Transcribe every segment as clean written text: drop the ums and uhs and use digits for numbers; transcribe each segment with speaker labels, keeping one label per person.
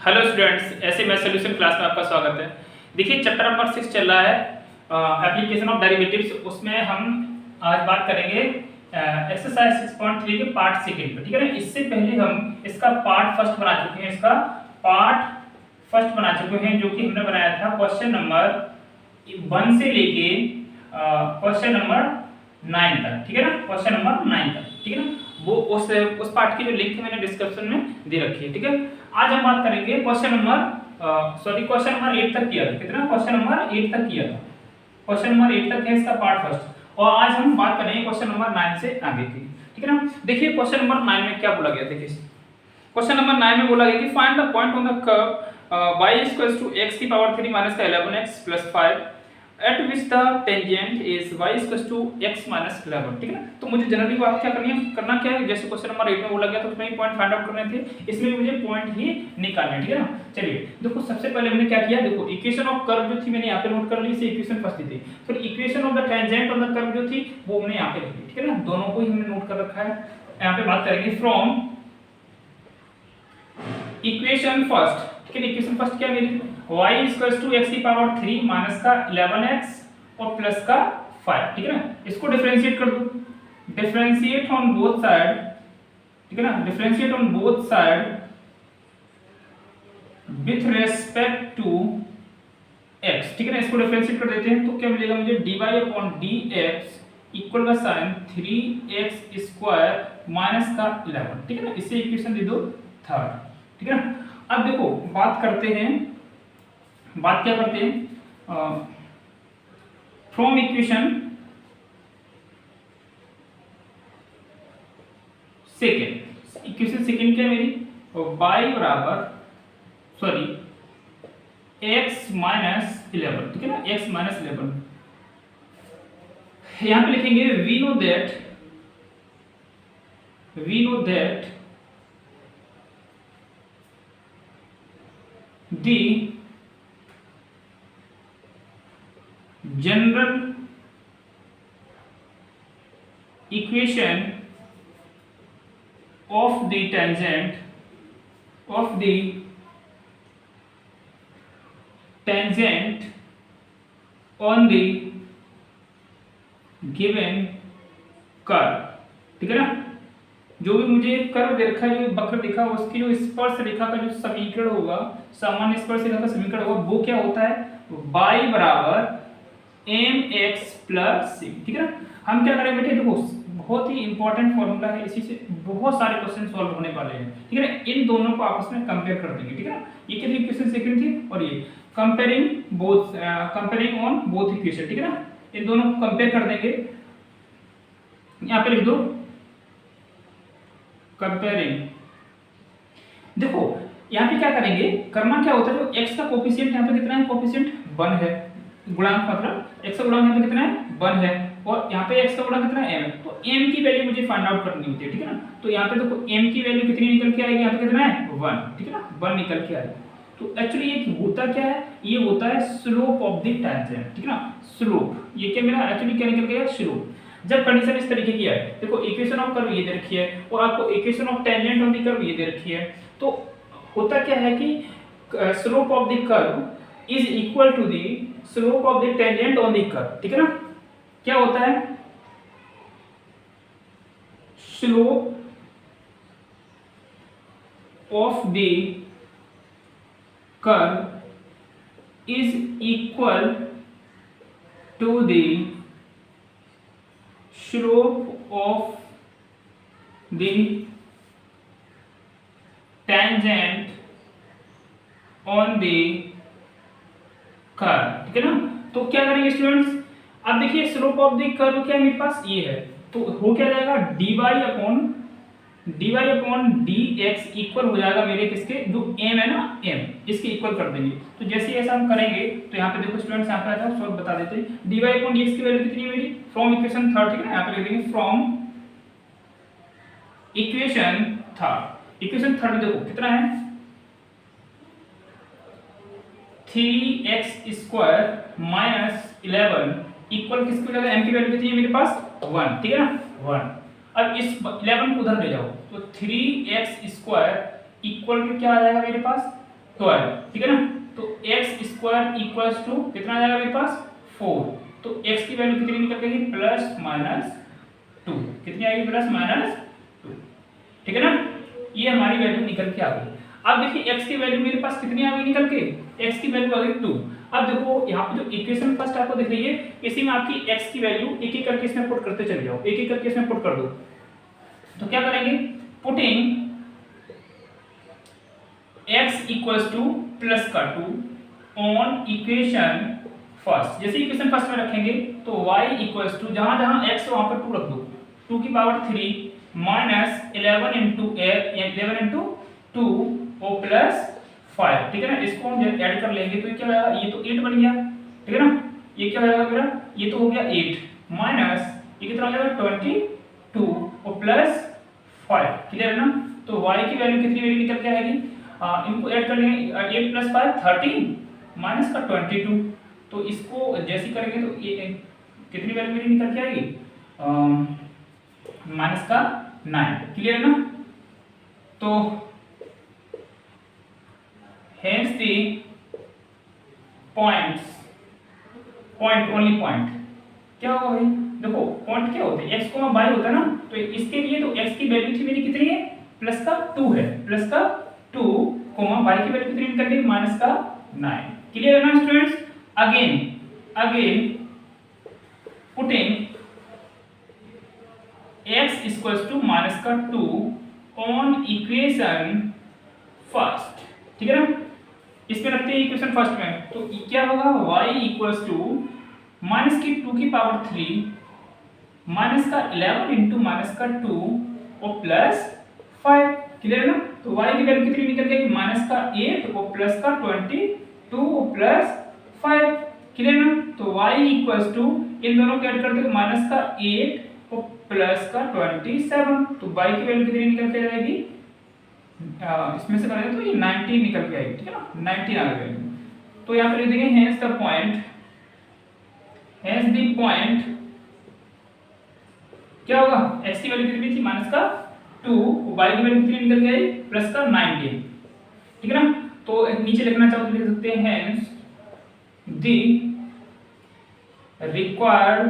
Speaker 1: Hello students, ऐसे मैं solution class में आपका स्वागत है। देखिए चैप्टर नंबर 6 चल रहा है एप्लीकेशन ऑफ डेरिवेटिव्स। उसमें हम आज बात करेंगे एक्सरसाइज 6.3 के पार्ट सेकंड पे, ठीक है ना। इससे पहले हम इसका पार्ट फर्स्ट बना चुके हैं, जो कि हमने बनाया था क्वेश्चन नंबर 1 से लेके क्वेश्चन नंबर 9 तक, ठीक है ना। क्वेश्चन नंबर 9 तक, ठीक है ना। वो उस पार्ट की जो लिंक मैंने डिस्क्रिप्शन में दे रखी है, ठीक है। आज हम बात करेंगे क्वेश्चन नंबर 8 तक किया था। कितना? क्वेश्चन नंबर 8 तक किया था। क्वेश्चन नंबर 8 तक है इसका पार्ट फर्स्ट, और आज हम बात करेंगे क्वेश्चन नंबर 9 से आगे की, ठीक है ना। देखिए क्वेश्चन नंबर 9 में क्या बोला गया, देखिए क्वेश्चन नंबर 9 में बोला गया कि find the point on the curve y = x की power 3 - 11x + 5 at which the tangent is y = x - 11, ठीक है ना। तो मुझे जनरली बात क्या करना क्या है, जैसे क्वेश्चन नंबर 8 में बोला गया तो उसमें ही पॉइंट फाइंड आउट करने थे, इसमें भी मुझे पॉइंट ही निकालना है, ठीक है ना। चलिए देखो, सबसे पहले मैंने क्या किया, देखो इक्वेशन ऑफ कर्व जो थी मैंने यहाँ पे नोट कर ली, इसे इक्वेशन फर्स्ट दी थी। फिर equation of the tangent on the curve जो थी वो हमने यहाँ पे लिखी, ठीक है ना। दोनों को ही हमने नोट कर रखा है। यहाँ पे बात करेंगे फ्रॉम इक्वेशन फर्स्ट, ठीक है। इक्वेशन फर्स्ट क्या मेरी, y = x की पावर 3 माइनस का 11x और प्लस का 5, ठीक है ना। इसको डिफरेंशिएट कर दो, डिफरेंशिएट ऑन बोथ साइड, ठीक है ना। Differentiate on both side with respect to x, ठीक है ना। इसको डिफरेंशिएट कर देते हैं तो क्या मिलेगा मुझे, dy/dx इक्वल का साइन 3x² माइनस का 11, ठीक है ना। इसे इक्वेशन दे दो थर्ड, ठीक है ना। अब देखो बात क्या करते हैं, from equation second, equation second क्या है मेरी, y बराबर x - 11, ठीक है ना। x - 11 यहां पे लिखेंगे we know that the general equation of the tangent on the given curve, ठीक है ना। जो भी मुझे कर्व दे रखा है, जो वक्र दिखा, उसकी जो स्पर्श रेखा का जो समीकरण होगा, सामान्य स्पर्श रेखा का समीकरण होगा, वो क्या होता है, y बराबर mx + c, ठीक है ना। हम क्या करेंगे बेटे, देखो बहुत ही इंपॉर्टेंट फॉर्मूला है, इसी से बहुत सारे क्वेश्चन सॉल्व होने वाले हैं, ठीक है ना। इन दोनों को आपस में कंपेयर कर देंगे, ठीक है ना। ये क्या इक्वेशन सेकंड थी और ये कंपेयरिंग ऑन बोथ इक्वेशन, ठीक है ना। इन दोनों को कंपेयर कर देंगे। यहाँ पे लिख दो कंपेयरिंग। देखो यहाँ पे क्या करेंगे, करना क्या होता है, जो x का कोफिशिएंट यहाँ पे कितना है, कोफिशिएंट 1 है, गुणांक मतलब x का गुणांक यहाँ पे कितना है, 1 है, और यहाँ पे x का गुणांक कितना है, m है। तो m की वैल्यू मुझे फाइंड आउट करनी होती है, ठीक है ना। तो यहाँ पे देखो m की वैल्यू कितनी निकल के आएगी, यहाँ पे कितना है, 1, ठीक है ना, 1 निकल के आएगी। तो एक्चुअली ये होता क्या है, ये होता है स्लोप ऑफ द टेंजेंट, ठीक है ना। स्लोप, ये क्या मेरा एक्चुअली क्या निकल गया, स्लोप। जब कंडीशन इस तरीके की है, देखो इक्वेशन ऑफ कर्व ये दे रखी है और आपको equation of tangent on the curve ये दे रखी है, तो होता क्या है कि slope of the curve is equal to the slope of the tangent on the curve, ठीक है ना। क्या होता है, slope of the curve is equal to the slope of the tangent on the curve, ठीक है ना। तो क्या करेंगे स्टूडेंट्स, अब देखिए स्लोप ऑफ द कर्व क्या है मेरे पास, ये है, तो हो क्या जाएगा, dy/dx इक्वल हो जाएगा मेरे किसके, जो m है ना, m, इसके इक्वल कर देंगे। तो जैसे ऐसा हम करेंगे तो यहाँ पे देखो स्टूडेंट्स, यहाँ पे आता है, सॉल्व बता देते हैं। dy/dx की वैल्यू कितनी है मेरी, फ्रॉम इक्वेशन थर्ड, ठीक है ना। यहाँ पे लिख देंगे from equation third. Equation third देखो कितना है, 3x² - 11 इक्वल किसकी हो जाएगा, m की वैल्यू कितनी है मेरे पास, 1, ठीक है ना, 1। अब इस 11 को उधर ले जाओ तो 3x² इक्वल में क्या आ जाएगा मेरे पास, 12, ठीक है ना। तो x स्क्वायर इक्वल्स टू कितना आ जाएगा मेरे पास 4। तो x की वैल्यू कितनी निकल गई प्लस माइनस 2, कितनी आएगी प्लस माइनस 2, ठीक है ना। ये हमारी वैल्यू निकल के आ गई। अब देखिए x की वैल्यू मेरे पास कितनी आ गई निकल के, x की वैल्यू आ गई 2। अब देखो यहाँ पे जो इक्वेशन फर्स्ट आपको दिख रही है इसी में आपकी x की वैल्यू एक एक करके इसमें पुट करते चले जाओ, एक एक करके इसमें पुट कर दो। तो क्या करेंगे, putting x equals two plus का 2 ऑन इक्वेशन फर्स्ट। जैसे इक्वेशन फर्स्ट में रखेंगे तो y इक्वल्स टू जहां जहां x वहां पर 2 रख दो, 2 की पावर 3 माइनस 11 इंटू 2 और प्लस 5, ठीक है ना। इसको हम जब ऐड कर लेंगे तो ये क्या हो जाएगा, ये तो 8 बन गया, ठीक है ना। ये क्या हो जाएगा मेरा, ये तो हो गया 8 माइनस ये कितना हो जाएगा 22 और प्लस 5, क्लियर है ना। तो y की वैल्यू कितनी मेरी निकल के आएगी, इनको ऐड कर लेंगे 8 प्लस 5 13 माइनस का 22। तो इसको जैसे करेंगे तो ये कितनी वैल्यू मेरी निकल के आएगी माइनस का 9, क्लियर है ना। तो hence the point only point क्या होगा भाई, देखो पॉइंट क्या होते हैं x को y होता है ना। तो इसके लिए तो x की वैल्यू थी मेरी कितनी है प्लस का 2 है, प्लस का 2 y की वैल्यू कितनी निकल गई माइनस का 9, क्लियर है ना students. Again putting x equals to minus का 2 ऑन इक्वेशन फर्स्ट, ठीक है ना। इसमें रखते हैं इक्वेशन फर्स्ट में, तो क्या होगा y इक्वल्स टू माइनस की 2 की पावर 3 माइनस का 11 इंटू माइनस का 2 और प्लस 5, क्लियर है ना। तो y की वैल्यू कितनी निकल गई माइनस का 8 और प्लस का 22 और प्लस 5, क्लियर है ना। तो y इक्वल्स टू इन दोनों को ऐड करते हैं माइनस का 8 और प्लस का 27। तो y की वैल्यू कितनी निकल के आएगी, इसमें से करेंगे तो ये 19 निकल के आएगी, ठीक है ना, 19 आ गई। तो यहाँ पे लिख देंगे हेंस द पॉइंट क्या होगा, x की वैल्यू कितनी थी माइनस का 2, y की वैल्यू कितनी निकल के आई प्लस का 19, ठीक है ना। तो नीचे लिखना चाहो तो लिख सकते हैं hence the required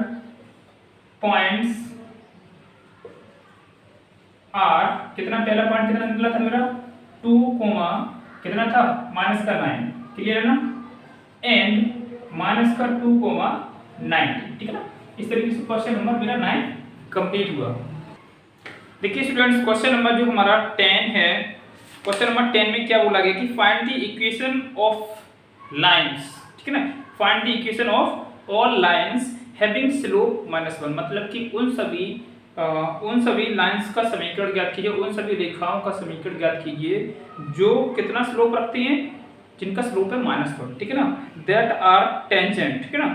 Speaker 1: points are, कितना पहला पॉइंट कितना निकला था मेरा 2, कितना था माइनस का 9, क्लियर है ना, एंड माइनस का 2, 90, ठीक है ना। इस तरीके से क्वेश्चन नंबर मेरा 9 कंप्लीट हुआ। देखिए स्टूडेंट्स क्वेश्चन नंबर जो हमारा 10 है, क्वेश्चन नंबर 10 में क्या बोला गया कि find the equation of lines, ठीक है ना। Find the equation of all lines having slope -1, मतलब कि उन सभी लाइंस का समीकरण ज्ञात कीजिए, उन सभी रेखाओं का समीकरण ज्ञात कीजिए जो कितना स्लोप रखती हैं, जिनका स्लोप है -1, ठीक है ना। दैट आर टेंजेंट, ठीक है ना,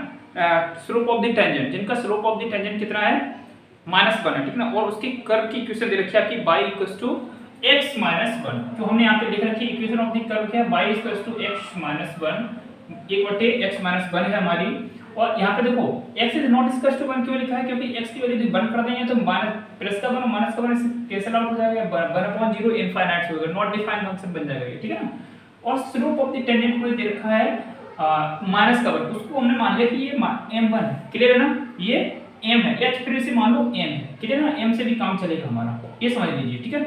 Speaker 1: स्लोप ऑफ द टेंजेंट, जिनका स्लोप ऑफ द टेंजेंट कितना है -1 है, ठीक है ना। और उसकी कर्व की इक्वेशन दे रखी है आपकी y = x -1, तो हमने यहाँ पे लिख रखी है इक्वेशन ऑफ द कर्व क्या है y = x -1, 1/x -1 है हमारी। और यहाँ पे देखो x is not equal to 1 क्यों लिखा है, क्योंकि x की वैल्यू यदि 1 कर देंगे तो प्लस का 1 माइनस का 1 कैंसिल आउट हो जाएगा, 1/0 इनफाइनाइट होगा, नॉट डिफाइंड फंक्शन बन जाएगा, ठीक है ना। और स्लोप ऑफ द टेंजेंट को दे रखा है माइनस का 1, उसको हमने मान लिया कि ये m1 है, क्लियर है ना, ये m है, h फिर से मान लो m है, क्लियर है ना, m से भी काम चलेगा हमारा, ये समझ लीजिए, ठीक है।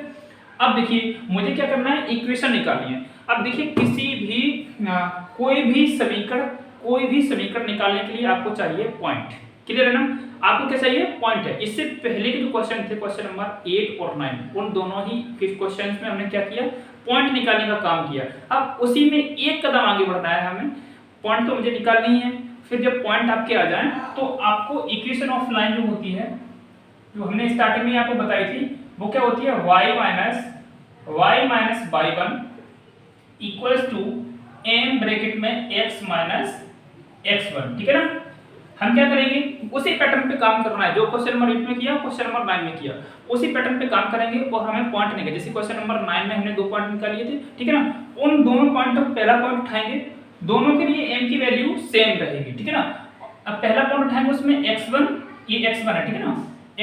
Speaker 1: अब देखिए मुझे क्या करना है, इक्वेशन निकालनी है। अब देखिए किसी भी कोई भी समीकरण निकालने के लिए आपको चाहिए पॉइंट, क्लियर है ना, आपको क्या चाहिए पॉइंट है। इससे पहले के जो क्वेश्चन थे, क्वेश्चन नंबर 8 और 9, उन दोनों ही क्वेश्चंस में हमने क्या किया, पॉइंट निकालने का काम किया। अब उसी में एक कदम आगे बढ़ना है हमें, पॉइंट तो मुझे निकालनी है, फिर जब पॉइंट आपके आ जाएं तो आपको इक्वेशन ऑफ लाइन जो होती है, जो हमने स्टार्टिंग में आपको बताई थी, वो क्या होती है y minus y1 equals to m bracket में x माइनस x1, ठीक है ना। हम क्या करेंगे, उसी पैटर्न पे काम करना है जो क्वेश्चन नंबर 8 में किया, क्वेश्चन नंबर 9 में किया, उसी पैटर्न पे काम करेंगे और हमें पॉइंट निकालेंगे। जैसे क्वेश्चन नंबर 9 में हमने 2 पॉइंट निकाल लिए थे, ठीक है ना, उन दोनों पॉइंट को पहला पॉइंट उठाएंगे, दोनों के लिए m की वैल्यू सेम रहेगी, ठीक है ना। अब पहला पॉइंट उठाएंगे उसमें x1, ये x1 है, ठीक है ना,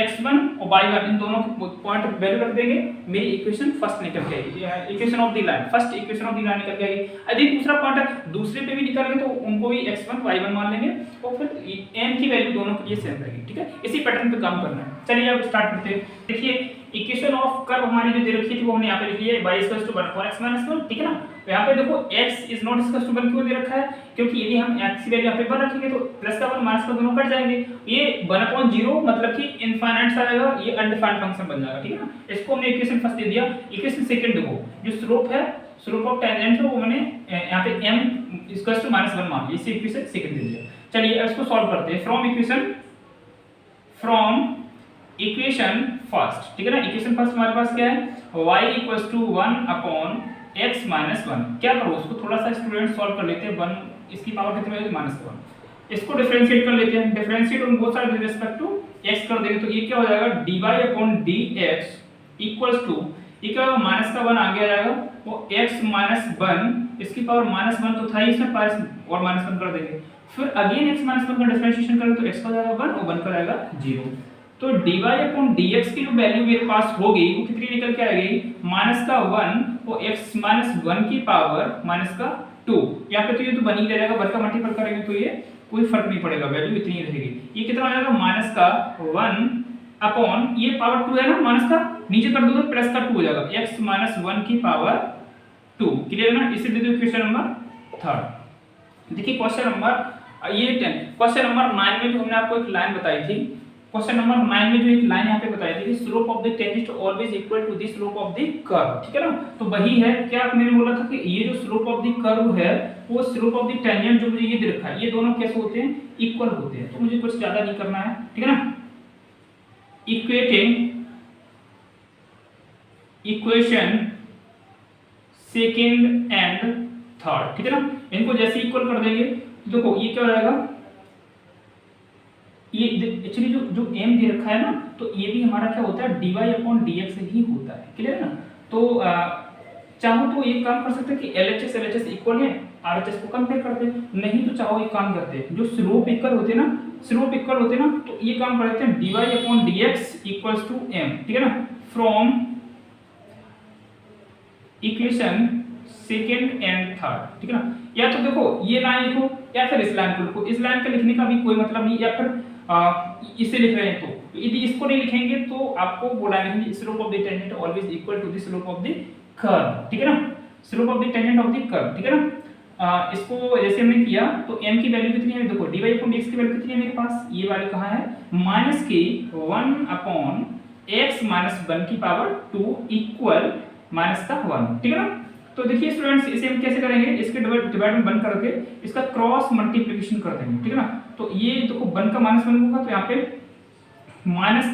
Speaker 1: x1 और y1, इन दोनों के पॉइंट वैल्यू रख देंगे, मेरी इक्वेशन फर्स्ट निकल के आएगी, equation of the line, first equation of the line निकल के आएगी। यदि दूसरा पॉइंट दूसरे पे भी निकालेंगे तो उनको भी x1 y1 मान लेंगे और फिर m की वैल्यू दोनों के लिए सेम रहेगी, ठीक है। इसी पैटर्न पे काम करना है। चलिए अब स्टार्ट करते हैं। देखिए इक्वेशन ऑफ कर्व हमारी जो दे रखी थी वो हमने यहाँ पे लिख लिया है, y = 1 + x - 1, ठीक है ना। तो यहाँ पे देखो x ≠ 1 क्यों दे रखा है, क्योंकि यदि हम x की वैल्यू यहाँ पे 1 रखेंगे तो प्लस का 1 माइनस का दोनों कट जाएंगे, ये 1/0 मतलब कि इनफाइनाइट सा आएगा, ये अनडिफाइंड फंक्शन बन जाएगा, ठीक है ना। इसको हमने इक्वेशन फर्स्ट दे दिया। इक्वेशन सेकंड देखो, जो स्लोप है, स्लोप ऑफ टेंजेंट है, वो मैंने यहाँ पे m = -1 मान लिया, इसे इक्वेशन सेकंड दे दिया। चलिए इसको सॉल्व करते हैं फ्रॉम इक्वेशन फर्स्ट, ठीक है ना। इक्वेशन फर्स्ट हमारे पास क्या है, y = 1/x - 1। क्या करो, उसको थोड़ा सा स्टूडेंट सॉल्व कर लेते हैं। 1 इसकी पावर कितनी होगी, -1। इसको डिफरेंशिएट कर लेते हैं, differentiate on both side with respect to x कर देंगे तो ये क्या हो जाएगा, dy/dx = ये क्या होगा, -1 आगे आ जाएगा, वो x - 1 इसकी पावर -1 तो था ही, इसमें पास और -1 कर देंगे, फिर अगेन x - 1 का डिफरेंशिएशन करेंगे तो x का हो जाएगा 1 और 1 का जाएगा 0। तो dy/dx की जो वैल्यू मेरे पास होगी वो कितनी निकल के आएगी, -1 और x - 1 की पावर -2। यहाँ पे तो ये तो बन ही रहेगा, 1 का मल्टीपल करेंगे तो ये कोई फर्क नहीं पड़ेगा, वैल्यू इतनी ही रहेगी। ये कितना हो जाएगा, -1 ये पावर 2 है ना, माइनस का नीचे कर दो तो प्लस का 2 हो जाएगा, x - 1 की पावर 2। क्लियर है ना। इसे दे दो क्वेश्चन नंबर 3। देखिए क्वेश्चन नंबर ये 10 क्वेश्चन नंबर 9 में जो हमने आपको एक लाइन बताई थी, क्वेश्चन नंबर 9 में जो एक लाइन यहाँ पे बताई थी कि slope of the tangent always equal to the slope of the curve, ठीक है ना। तो वही है, क्या मैंने बोला था कि ये जो स्लोप ऑफ द कर्व है वो स्लोप ऑफ द टेंजेंट जो मुझे ये दे रखा है, ये दोनों कैसे होते हैं, इक्वल होते हैं। तो मुझे कुछ ज्यादा नहीं करना है, ठीक है ना। इक्वेशन सेकंड एंड थर्ड, ठीक है ना, इनको जैसे इक्वल कर देंगे तो देखो ये क्या हो जाएगा, ये एक्चुअली जो m दे रखा है ना, तो ये भी हमारा क्या होता है, dy/dx ही होता है। क्लियर है ना। तो चाहो तो ये काम कर सकते हैं कि LHS इक्वल है, RHS को कंपेयर करते हैं, नहीं तो चाहो एक काम करते हैं, जो स्लोप इक्वल होते हैं ना, तो ये काम कर देते हैं dy/dx = m, ठीक है ना। From equation second and third, ठीक है ना। या तो देखो ये लाइन लिखो या फिर इस लाइन को लिखो, इस लाइन का लिखने का भी कोई मतलब नहीं, या फिर इसे लिख रहे हैं तो यदि इसको नहीं लिखेंगे तो आपको बोला नहीं slope of the tangent always equal to the slope of the curve, ठीक है ना, slope of the tangent of the curve, ठीक है ना। इसको जैसे हमने किया तो m की वैल्यू कितनी है, देखो dy/dx की वैल्यू कितनी है मेरे पास, ये वाली कहां है, -(1/x - 1 की पावर 2 इक्वल -1), ठीक है ना। तो देखिए स्टूडेंट्स, इसे हम कैसे करेंगे, इसके डिवाइड में 1 करके इसका क्रॉस मल्टीप्लिकेशन कर देंगे, ठीक है ना। तो ये देखो 1 का -1 होगा तो यहाँ पे माइनस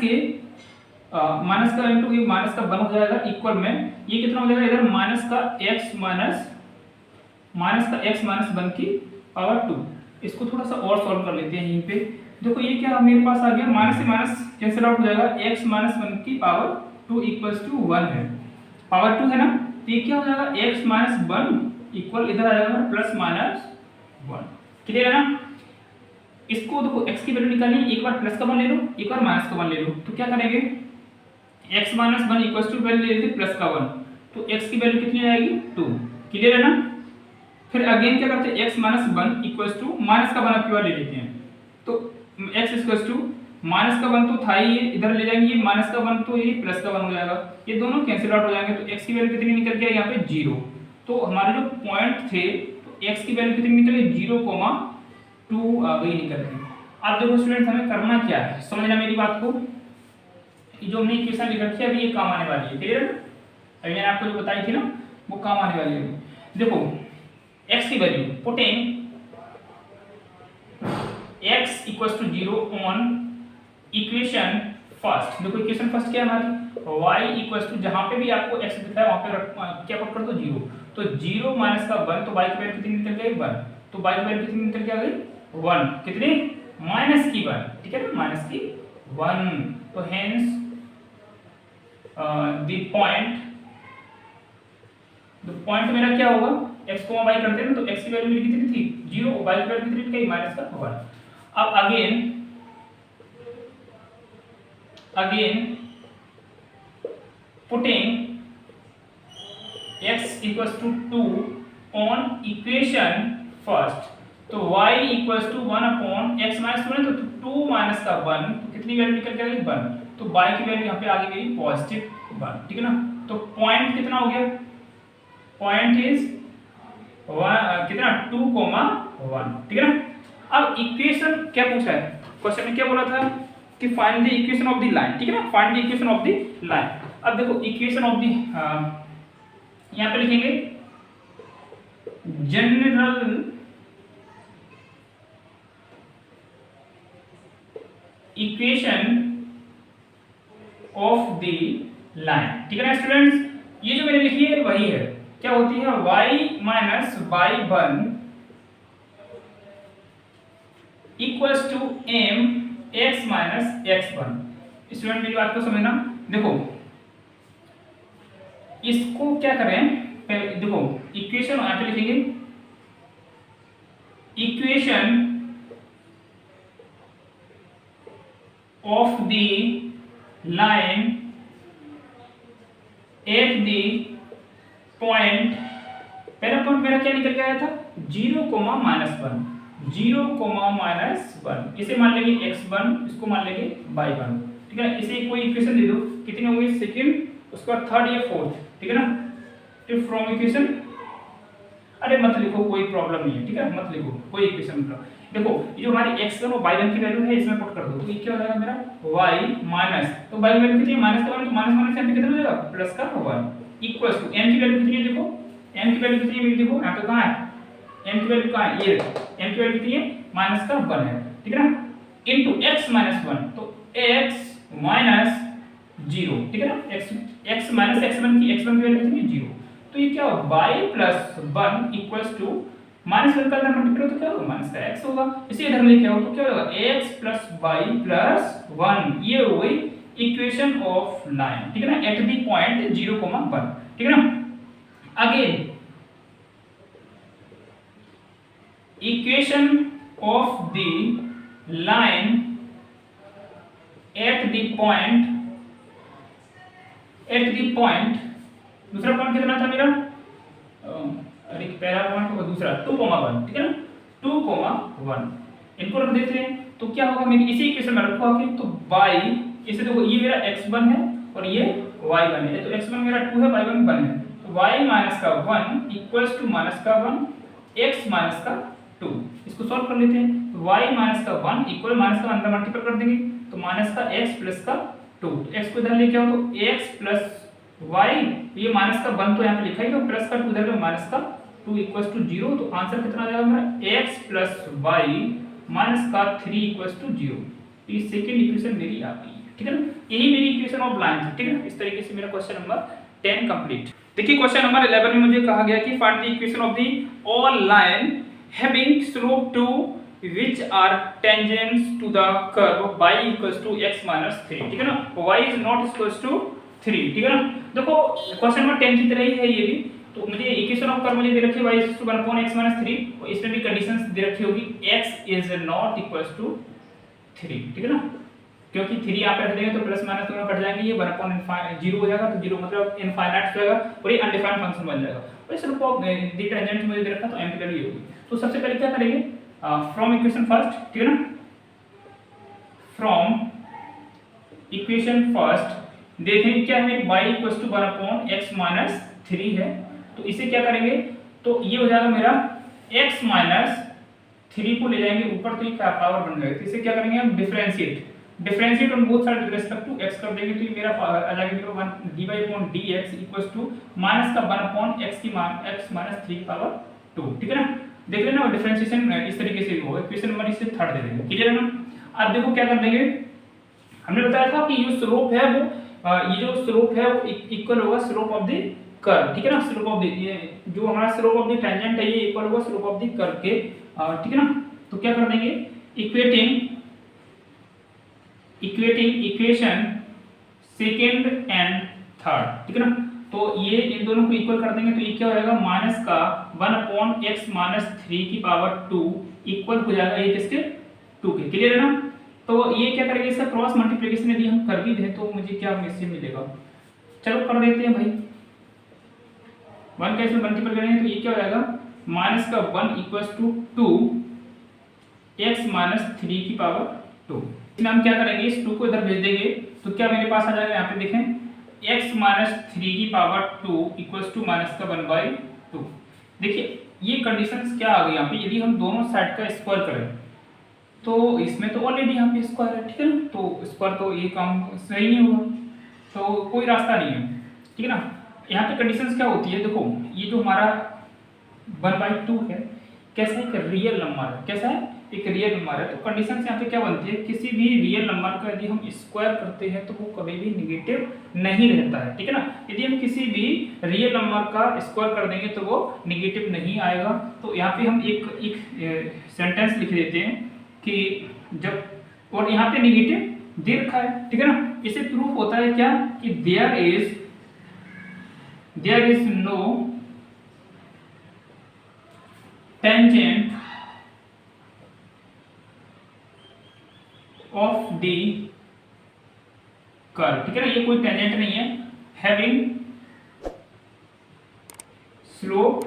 Speaker 1: का इनटू ये माइनस का 1 हो जाएगा, इक्वल में ये कितना हो जाएगा, इधर x - 1 की पावर 2। इसको थोड़ा सा और सॉल्व कर लेते हैं। यहीं पे देखो ये क्या मेरे पास आ गया, माइनस से माइनस कैंसिल आउट हो जाएगा, x - 1 की पावर 2 = 1 है, पावर 2 है ना। तो ये क्या हो जाएगा, x - 1 इक्वल इधर आ जाएगा +(-1). क्लियर है ना। इसको देखो x की वैल्यू निकालनी है, एक बार प्लस का 1 ले लो, एक बार माइनस का 1 ले लो, तो क्या करेंगे, x - 1 इक्वल वैल्यू ले लेते प्लस का 1, तो x की वैल्यू कितनी आएगी, 2। क्लियर है ना। फिर अगेन क्या करते हैं, x - 1 इक्वल टू माइनस का 1 आपकी बार ले लेते हैं, तो x इक्वल टू माइनस का 1 तो था ही, इधर ले जाएंगे, ये माइनस का 1 तो ये प्लस का 1 हो जाएगा, ये दोनों कैंसिल आउट हो जाएंगे, तो x की वैल्यू कितनी निकल के आई यहाँ पे 0। तो हमारे जो पॉइंट थे तो x की वैल्यू कितनी निकल गई, 0,2 आ गई निकल के। अब देखो स्टूडेंट्स, हमें करना क्या है, समझना मेरी बात को, जो हमने इक्वेशन लिख रखी है अभी ये काम आने वाली है। क्लियर है। अभी मैंने आपको जो बताई थी ना वो काम आने वाली है। देखो x की value putting x = 0 on equation first. देखो इक्वेशन फर्स्ट क्या है हमारी, y = जहां पे भी आपको x दिखता है वहां पे क्या पुट कर दो 0, तो 0 माइनस का 1, तो y की वैल्यू कितनी निकल गई 1, तो y की वैल्यू कितनी निकल के आ गई 1, कितनी माइनस की 1, ठीक है ना, माइनस की 1। तो हेंस द पॉइंट मेरा क्या होगा, x को y करते हैं तो x की वैल्यू मेरी कितनी थी 0, y की वैल्यू कितनी थी माइनस का 1। अब again again putting x equals to 2 on equation first, तो y equals to 1 upon x minus 2 है, तो 2 माइनस का 1, तो कितनी वैल्यू निकल के आ गई 1, तो y की वैल्यू यहाँ पे आ गई मेरी पॉजिटिव 1, ठीक है ना। तो पॉइंट कितना हो गया, पॉइंट इज कितना 2,1, ठीक है ना। अब इक्वेशन क्या पूछा है, क्वेश्चन में क्या बोला था कि find the equation of the line, ठीक है ना, find the equation of the line. अब देखो इक्वेशन ऑफ द यहाँ पे लिखेंगे general equation of the line, ठीक है ना स्टूडेंट्स। ये जो मैंने लिखी है वही है, क्या होती है y minus y1 equals to m x minus x1। Student मेरी बात को समझना, देखो इसको क्या करें, देखो इक्वेशन यहाँ पे लिखेंगे equation of the line at the point, पहला पॉइंट मेरा क्या निकल के आया था 0,-1, 0,-1, इसे मान लेंगे x1, इसको मान लेंगे y1, ठीक है। इसे कोई इक्वेशन दे दो, कितने होंगे सेकंड, उसके बाद थर्ड या फोर्थ, ठीक है ना। तो फ्रॉम इक्वेशन, अरे मत लिखो कोई प्रॉब्लम नहीं है, ठीक है, मत लिखो कोई इक्वेशन मतलब। देखो ये जो हमारी x1 और y1 की वैल्यू है इसमें पुट कर दो, तो ये क्या हो जाएगा मेरा y माइनस, तो y की वैल्यू कितनी है माइनस का 1, तो माइनस माइनस यहाँ पे कितना हो जाएगा प्लस का 1 इक्वल्स टू m की वैल्यू कितनी है, देखो m की वैल्यू कितनी है, देखो यहाँ पे कहाँ है m की वैल्यू, कहाँ है ये m की वैल्यू कितनी है माइनस का 1 है, ठीक है ना, इनटू x माइनस 1, तो x माइनस 0, ठीक है ना, x माइनस x1 की वैल्यू कितनी है 0, तो ये क्या होगा y plus 1 equals to minus 1 का अंदर मल्टीप्लाई तो क्या होगा माइनस का x होगा, इसे इधर लेके आओ तो क्या होगा x प्लस y प्लस 1, ये हो गई इक्वेशन ऑफ लाइन, ठीक है ना, एट द पॉइंट 0,1, ठीक है ना। Again equation of the line at the point, दूसरा पॉइंट कितना था मेरा, अरे पहला पॉइंट और दूसरा 2,1, ठीक है ना, 2,1 इनको रख देते हैं, तो क्या होगा मेरी इसी इक्वेशन में रखो आके, तो y, इसे देखो ये मेरा x1 है और ये y1 है, तो x1 मेरा 2 है, y1 1 है, तो y माइनस का 1 इक्वल्स टू माइनस का 1 x माइनस का 2, इसको सॉल्व कर लेते हैं, तो y माइनस का 1 इक्वल माइनस का अंदर मल्टीप्लाई कर देंगे, तो माइनस का x प्लस का 2, तो x को इधर लेके आओ, तो x प्लस y, ये माइनस का 1 तो यहाँ पे लिखा ही, तो प्लस का 2 इधर में माइनस का 2 इक्वल्स टू 0, तो आंसर कितना आ जाएगा मेरा x प्लस y माइनस का 3 इक्वल्स टू 0, तो ये सेकंड इक्वेशन मेरी आ गई, ठीक है ना, यही मेरी इक्वेशन ऑफ लाइन है, ठीक है ना। इस तरीके से मेरा क्वेश्चन नंबर 10 कंप्लीट। देखिए क्वेश्चन नंबर 11 में मुझे कहा गया कि find the equation of the all line having slope two which are tangents to the curve y equals to x minus 3, ठीक है ना, y is not equals to 3, ठीक है ना। देखो क्वेश्चन नंबर 10 की तरह ही है ये भी, तो मुझे इक्वेशन ऑफ कर्व मुझे दे रखी है y is equal to 1 upon x minus 3, और इसमें भी कंडीशंस दे रखी होगी x is not equals to 3, ठीक है ना, क्योंकि 3 यहाँ पे रख देंगे तो प्लस माइनस दोनों कट जाएंगे, ये 1 upon 0 हो जाएगा, तो 0 मतलब इनफाइनाइट हो जाएगा और ये अनडिफाइंड फंक्शन बन जाएगा, और इस रूप ऑफ द टेंजेंट मुझे दे रखा तो m की वैल्यू ये होगी। तो सबसे पहले क्या करेंगे फ्रॉम इक्वेशन फर्स्ट, ठीक है ना, फ्रॉम इक्वेशन फर्स्ट देखें क्या है y equals to 1 upon x minus 3 है, तो इसे क्या करेंगे, तो ये हो जाएगा मेरा x माइनस 3 को ले जाएंगे ऊपर, तो ये क्या पावर बन जाएगा, तो इसे क्या करेंगे हम differentiate on both side with respect to x कर देंगे, तो ये मेरा आ जाएगा 1 dy upon dx equals to minus का 1 अपॉन x की x माइनस 3 की पावर 2, ठीक है ना। देख लेना डिफरेंशिएशन इस तरीके से होगा, इक्वेशन नंबर इससे थर्ड दे देंगे, क्लियर है ना। अब देखो क्या कर देंगे, हमने बताया था कि ये स्लोप है वो ये जो स्लोप है वो इक्वल होगा स्लोप ऑफ द कर्व, ठीक है ना, स्लोप ऑफ द ये जो हमारा स्लोप ऑफ द टेंजेंट है ये इक्वल होगा स्लोप ऑफ द कर्व के, ठीक है ना। तो क्या कर देंगे equating equation second and third, ठीक है ना, तो ये इन दोनों को इक्वल कर देंगे, तो ये क्या हो जाएगा माइनस का 1 अपॉन x माइनस 3 की पावर 2 इक्वल हो जाएगा ये किसके 2 के, क्लियर है ना। तो ये क्या करेंगे, इसका क्रॉस मल्टीप्लिकेशन यदि हम कर भी दें तो मुझे क्या इससे मिलेगा, चलो कर देते हैं भाई। 1 का इसमें मल्टीपल करेंगे तो ये क्या हो जाएगा, माइनस का 1 इक्वल्स टू 2 x माइनस 3 की पावर 2। इसमें हम क्या करेंगे, इस 2 को इधर भेज देंगे तो क्या मेरे पास आ जाएगा, यहाँ पे देखें x माइनस 3 की पावर 2 इक्वल्स टू माइनस का 1/2। देखिए ये कंडीशंस क्या आ गई यहाँ पे, यदि हम दोनों साइड का स्क्वायर करें तो इसमें तो ऑलरेडी यहाँ पे स्क्वायर है, ठीक है ना, तो स्क्वायर तो ये काम सही नहीं होगा, तो कोई रास्ता नहीं है, ठीक है ना। यहाँ पे कंडीशंस क्या होती है, देखो ये जो हमारा 1/2 है कैसा है, एक रियल नंबर है, कैसा है, एक रियल नंबर है। तो कंडीशंस यहाँ पे क्या बनती है, किसी भी रियल नंबर का यदि हम स्क्वायर करते हैं तो वो कभी भी नेगेटिव नहीं रहता है, ठीक है ना। यदि हम किसी भी रियल नंबर का स्क्वायर कर देंगे तो वो नेगेटिव नहीं आएगा। तो यहाँ पे हम एक सेंटेंस लिख देते हैं कि जब, और यहाँ पे नेगेटिव दे रखा है, ठीक है ना। इसे प्रूफ होता है क्या कि there is no tangent of the curve, ठीक है ना, ये कोई टेंजेंट नहीं है, हैविंग स्लोप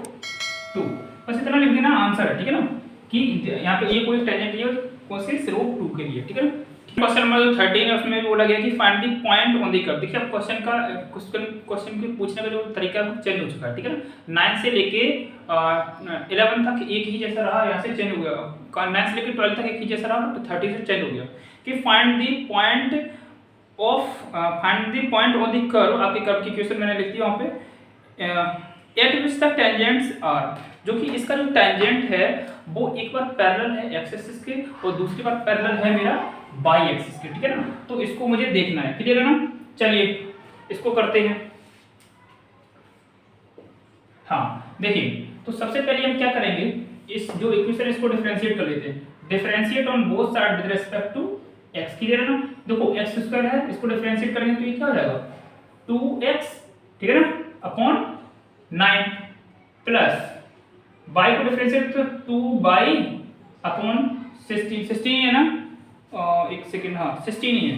Speaker 1: 2, बस इतना लिख देना, आंसर है, ठीक है ना, कि यहाँ पे ये कोई टेंजेंट नहीं है, कौन से स्लोप 2 के लिए, ठीक है ना। क्वेश्चन नंबर 13 है, उसमें बोला गया कि find the point on the curve. देखिए अब क्वेश्चन के पूछने का जो तरीका है चेंज हो चुका है, ठीक है ना। 9 से लेके 11 तक एक ही जैसा रहा, यहाँ से चेंज हो गया, 9 से लेके 12 तक एक ही जैसा रहा, तो 30 से चेंज हो गया कि find the point on the curve. आपके कर्व की क्वेश्चन मैंने लिख दिया वहाँ पे, at which the tangents are, जो कि इसका जो टेंजेंट है वो एक बार पैरेलल है एक्स एक्सिस के और दूसरी बार पैरेलल है मेरा वाई एक्सिस के, ठीक है ना। तो इसको मुझे देखना है, क्लियर है ना। चलिए इसको करते हैं। हाँ देखिए, तो सबसे पहले हम क्या करेंगे, इस जो इक्वेशन इसको डिफरेंशिएट कर लेते हैं, differentiate on both side with respect to x, clear है ना। देखो x स्क्वायर है, इसको डिफरेंशिएट करेंगे तो ये क्या हो जाएगा 2x, ठीक है ना, अपॉन 9 प्लस y को डिफरेंशिएट तो 2y अपॉन 16 है ना, एक सेकंड, हाँ 16 ही है,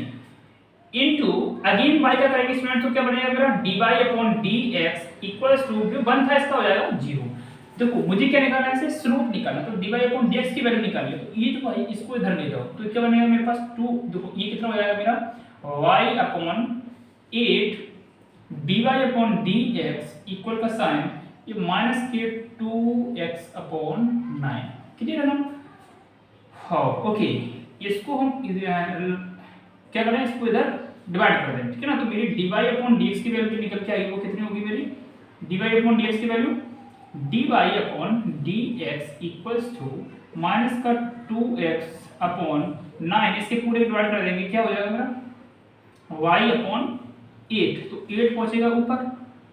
Speaker 1: इनटू अगेन y का करेंगे स्टूडेंट तो क्या बनेगा मेरा dy upon dx equals to, जो 1 था इसका हो जाएगा 0। देखो मुझे क्या निकालना है, इसे स्लोप निकालना, तो dy अपॉन dx की वैल्यू निकालनी है, तो ये जो भाई इसको इधर ले जाओ तो क्या बनेगा मेरे पास 2, देखो ये कितना हो जाएगा मेरा y upon 8 dy upon dx equal का साइन ये माइनस के 2x अपॉन 9, क्लियर है ना। हाँ ओके, इसको हम क्या करें, इसको इधर डिवाइड कर दें, ठीक है ना। तो मेरी dy अपॉन dx की वैल्यू निकल के आएगी, वो कितनी होगी मेरी dy अपॉन dx की value, dy upon dx equals to minus का 2x अपॉन 9, इसके पूरे डिवाइड कर देंगे, क्या हो जाएगा मेरा y अपॉन 8, तो 8 पहुंचेगा ऊपर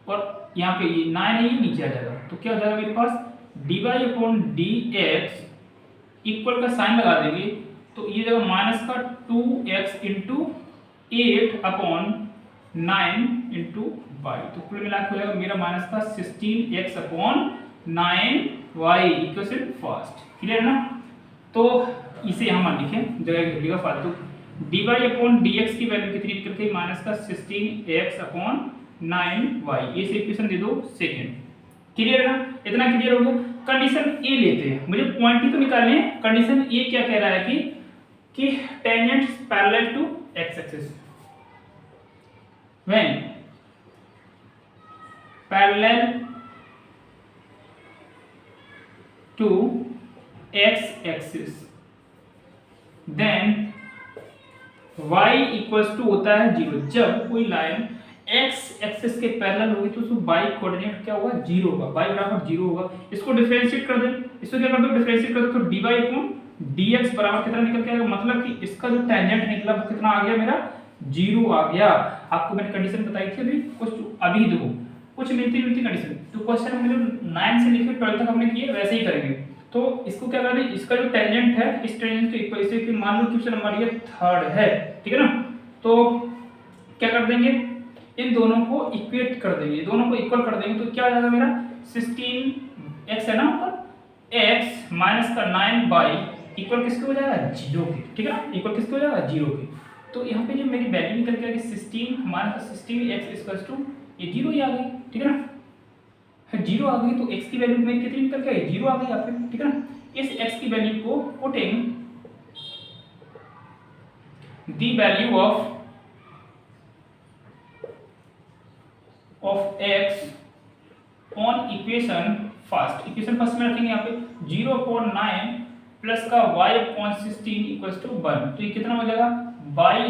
Speaker 1: और यहाँ पे ये 9 है, ये नीचे आ जाएगा, तो क्या हो जाएगा मेरे पास dy अपॉन dx इक्वल का साइन लगा देंगे, तो ये जगह माइनस का 2x into 8 upon 9 into y, तो कुल मिला के हो जाएगा मेरा माइनस का 16x upon 9y equal to first, clear ना। तो इसे यहाँ मान लिखें, जगह लिखेगा फालतू, dy अपॉन dx की वैल्यू कितनी निकल के माइनस का 16x अपॉन 9y, ये से इक्वेशन दे दो सेकंड, क्लियर है ना। इतना क्लियर हो गया। कंडीशन ए लेते हैं, मुझे पॉइंट ही तो निकालने हैं। कंडीशन ए क्या कह रहा है कि tangents parallel to x axis, when parallel to x axis then y equals to होता है 0। जब कोई लाइन x एक्सिस के पैरेलल होगी तो उसको y कोऑर्डिनेट क्या होगा 0 होगा, y बराबर 0 होगा। इसको डिफरेंशिएट कर दें, इसको क्या कर दो डिफरेंशिएट कर दो, तो dy अपॉन dx बराबर कितना निकल के आएगा, मतलब कि इसका जो टेंजेंट निकला वो कितना आ गया मेरा 0 आ गया। आपको मैंने कंडीशन बताई थी अभी, कुछ अभी देखो कुछ मिलती जुलती कंडीशन, तो क्वेश्चन हमने 9 से लेकर 12 तक हमने किए वैसे ही करेंगे। तो इसको क्या कर रहे हैं, इसका जो टेंजेंट है इस टेंजेंट के इक्वल, इसे कि मान लो क्वेश्चन नंबर ये 3rd है, ठीक है ना। तो क्या कर देंगे, इन दोनों को इक्वेट कर देंगे, दोनों को इक्वल कर देंगे, तो क्या आ जाएगा मेरा 16x है ना ऊपर, x माइनस का 9 बाई इक्वल किसके हो जाएगा, जीरो के, ठीक है ना, इक्वल किसके हो जाएगा, जीरो के। तो यहाँ पे जो मेरी वैल्यू निकल के आ गई 16, हमारे पास 16x इक्वल्स टू ये जीरो ही आ गई, ठीक है ना, जीरो आ गई। तो x की वैल्यू मेरी कितनी निकल के आई, जीरो आ गई यहाँ पे, ठीक है ना। इस x की वैल्यू को putting the value of x on equation first, equation first में रखेंगे यहाँ पे 0/9 प्लस का y/16 इक्वल्स टू 1। तो ये कितना हो जाएगा, y²